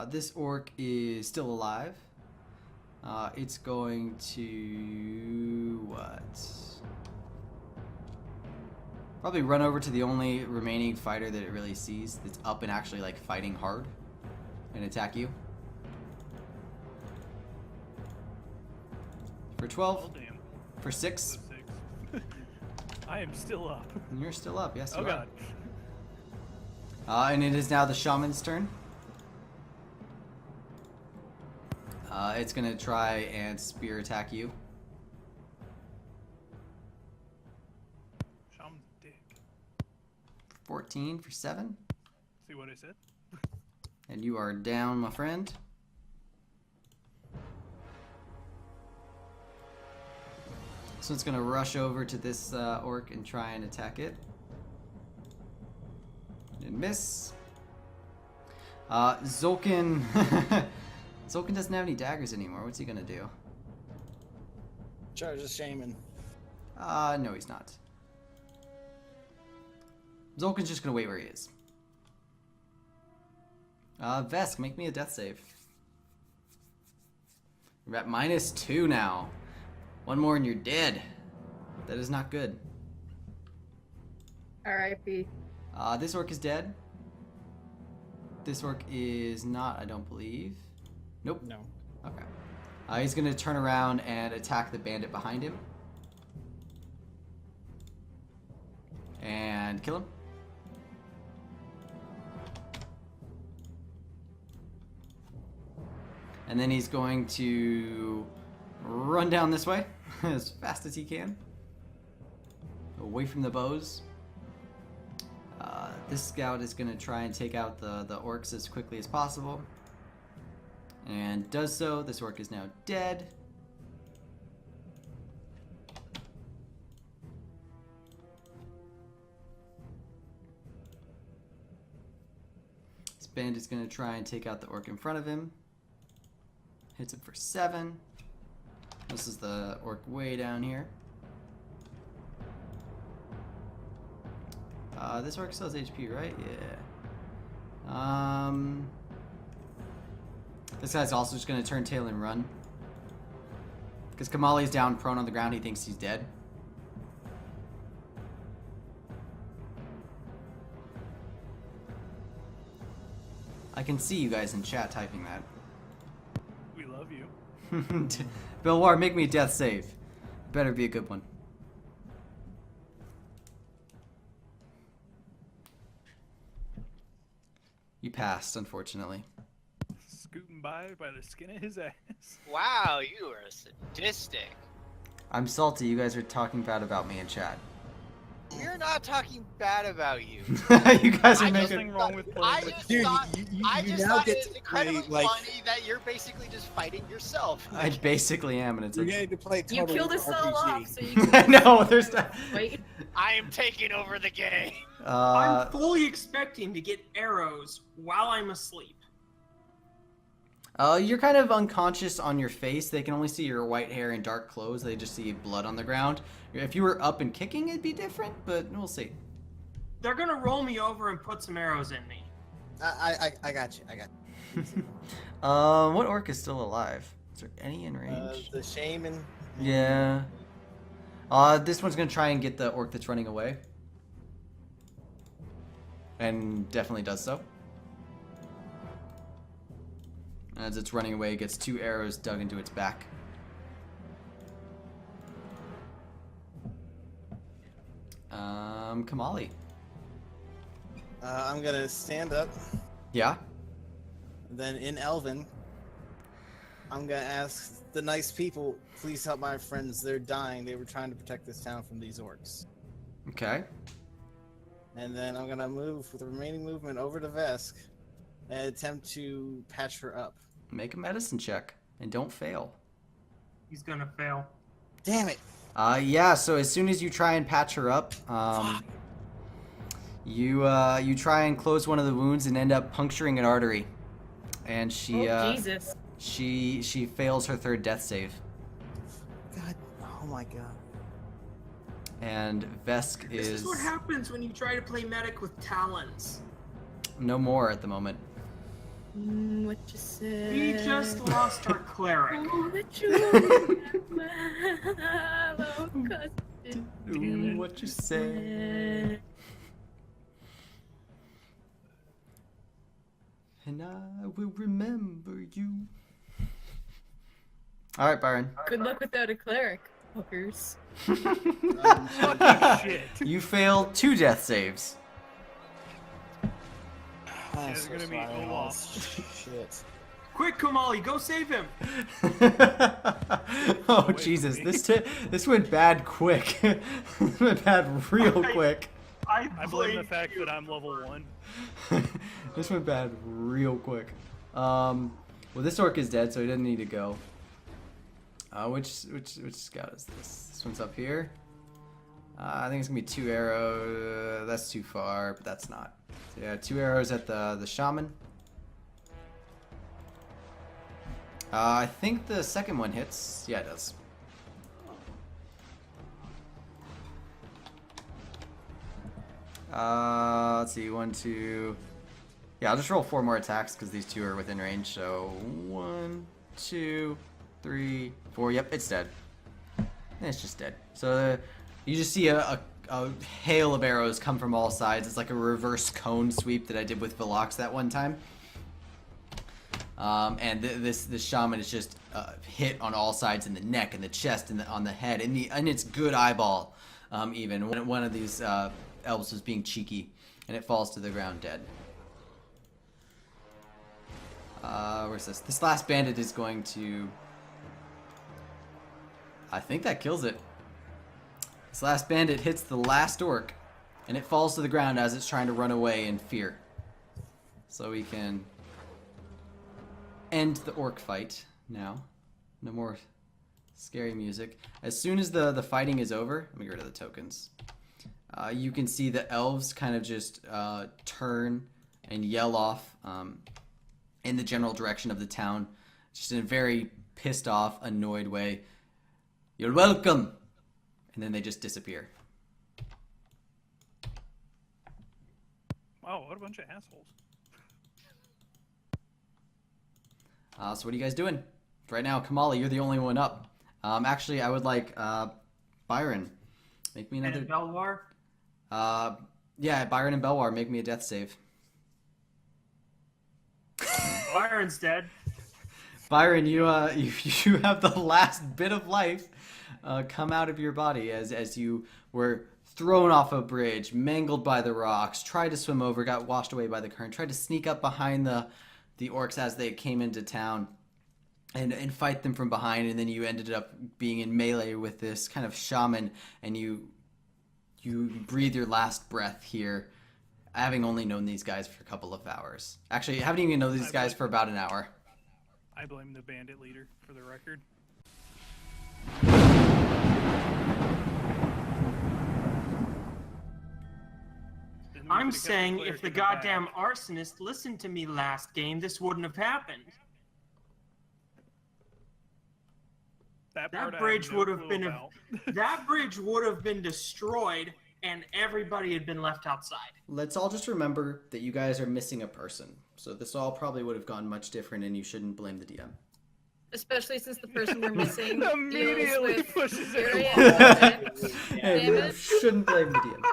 This orc is still alive. It's going to... what? Probably run over to the only remaining fighter that it really sees that's up and actually like fighting hard and attack you. For 12. Oh, damn. For 6. So 6. I am still up. And you're still up, yes Oh you god. are. And it is now the shaman's turn. It's gonna try and spear attack you. Shaman's dick. 14 for 7. See what I said? And you are down, my friend. So it's gonna rush over to this orc and try and attack it. And miss. Zolkin. Zolkin doesn't have any daggers anymore. What's he gonna do? Charge the shaman. No, he's not. Zolkin's just gonna wait where he is. Vesk, make me a death save. We're at -2 now. One more and you're dead. That is not good. R.I.P. This orc is dead. This orc is not, I don't believe. Nope. No. Okay. He's gonna turn around and attack the bandit behind him. And kill him. And then he's going to run down this way as fast as he can. Away from the bows. This scout is going to try and take out the orcs as quickly as possible. And does so. This orc is now dead. This bandit's going to try and take out the orc in front of him. Hits him for 7. This is the orc way down here. This orc still has HP, right? Yeah. This guy's also just gonna turn tail and run. Because Kamali's down prone on the ground, he thinks he's dead. I can see you guys in chat typing that. We love you. Bill Ward, make me a death save. Better be a good one. You passed, unfortunately. Scooting by the skin of his ass. Wow, you are sadistic. I'm salty. You guys are talking bad about me in chat. We're not talking bad about you. You guys are I making. Nothing wrong with I playing with just Dude, thought, I you just now thought get it was to incredibly play, like- funny that you're basically just fighting yourself. I basically am, and it's. You're getting to play You total killed us all RPG. off, so you can No, there's not. wait. I am taking over the game. I'm fully expecting to get arrows while I'm asleep. You're kind of unconscious on your face. They can only see your white hair and dark clothes. They just see blood on the ground. If you were up and kicking, it'd be different, but we'll see. They're gonna roll me over and put some arrows in me. I got you. I got you. What orc is still alive? Is there any in range? The shaman. Yeah. This one's gonna try and get the orc that's running away. And definitely does so. As it's running away, it gets 2 arrows dug into its back. Kamali. I'm gonna stand up. Yeah? Then in Elven, I'm gonna ask the nice people, please help my friends. They're dying. They were trying to protect this town from these orcs. Okay. And then I'm gonna move with the remaining movement over to Vesk and attempt to patch her up. Make a medicine check. And don't fail. He's gonna fail. Damn it! Yeah, so as soon as you try and patch her up, you try and close one of the wounds and end up puncturing an artery. And she Jesus. she fails her 3rd death save. God, oh my god. And Vesk This is is what happens when you try to play medic with talons. no more at the moment. What you said? We just lost our cleric. Ooh, what you say? And I will remember you. All right, Byron. Good luck without a cleric, hookers. Shit. You failed 2 death saves. I'm It's so gonna be sorry, Olaf. Shit. Quick, Kamali, go save him! Oh Wait, Jesus! me? This went bad quick. This went bad real quick. I blame the fact that I'm level 1. This went bad real quick. Well, this orc is dead, so he doesn't need to go. Which scout is this? This one's up here. I think it's gonna be 2 arrows. That's too far, but that's not. So yeah, 2 arrows at the shaman. I think the second one hits. Yeah, it does. Let's see, 1, 2. Yeah, I'll just roll 4 more attacks because these 2 are within range. So 1, 2, 3, 4. Yep, it's dead. It's just dead. So you just see a hail of arrows come from all sides. It's like a reverse cone sweep that I did with Velox that one time. And this shaman is just hit on all sides, in the neck, in the chest, on the head, in its good eyeball. Even one of these elves was being cheeky, and it falls to the ground dead. Where's this? This last bandit is going to. I think that kills it. This last bandit hits the last orc, and it falls to the ground as it's trying to run away in fear. So we can end the orc fight now. No more scary music. As soon as the fighting is over, let me get rid of the tokens. You can see the elves kind of just turn and yell off in the general direction of the town, just in a very pissed off, annoyed way. You're welcome! And then they just disappear. Wow, what a bunch of assholes. So what are you guys doing? Right now, Kamali, you're the only one up. Actually, I would like Byron. Make me another. And Belwar? Yeah, Byron and Belwar, make me a death save. Byron's dead. Byron, you have the last bit of life come out of your body as you were thrown off a bridge, mangled by the rocks, tried to swim over, got washed away by the current, tried to sneak up behind the orcs as they came into town and fight them from behind, and then you ended up being in melee with this kind of shaman, and you breathe your last breath here, having only known these guys for a couple of hours. Actually, haven't even known these guys for about an hour. I blame the bandit leader, for the record. Then we I'm could've kept saying cleric if the in back. goddamn arsonist listened to me last game, this wouldn't have happened. That That part I bridge no would have clue been about. That bridge would have been destroyed, and everybody had been left outside. Let's all just remember that you guys are missing a person. So this all probably would have gone much different, and you shouldn't blame the DM. Especially since the person we're missing Immediately deals with pushes area it. and And you damage. shouldn't blame the DM.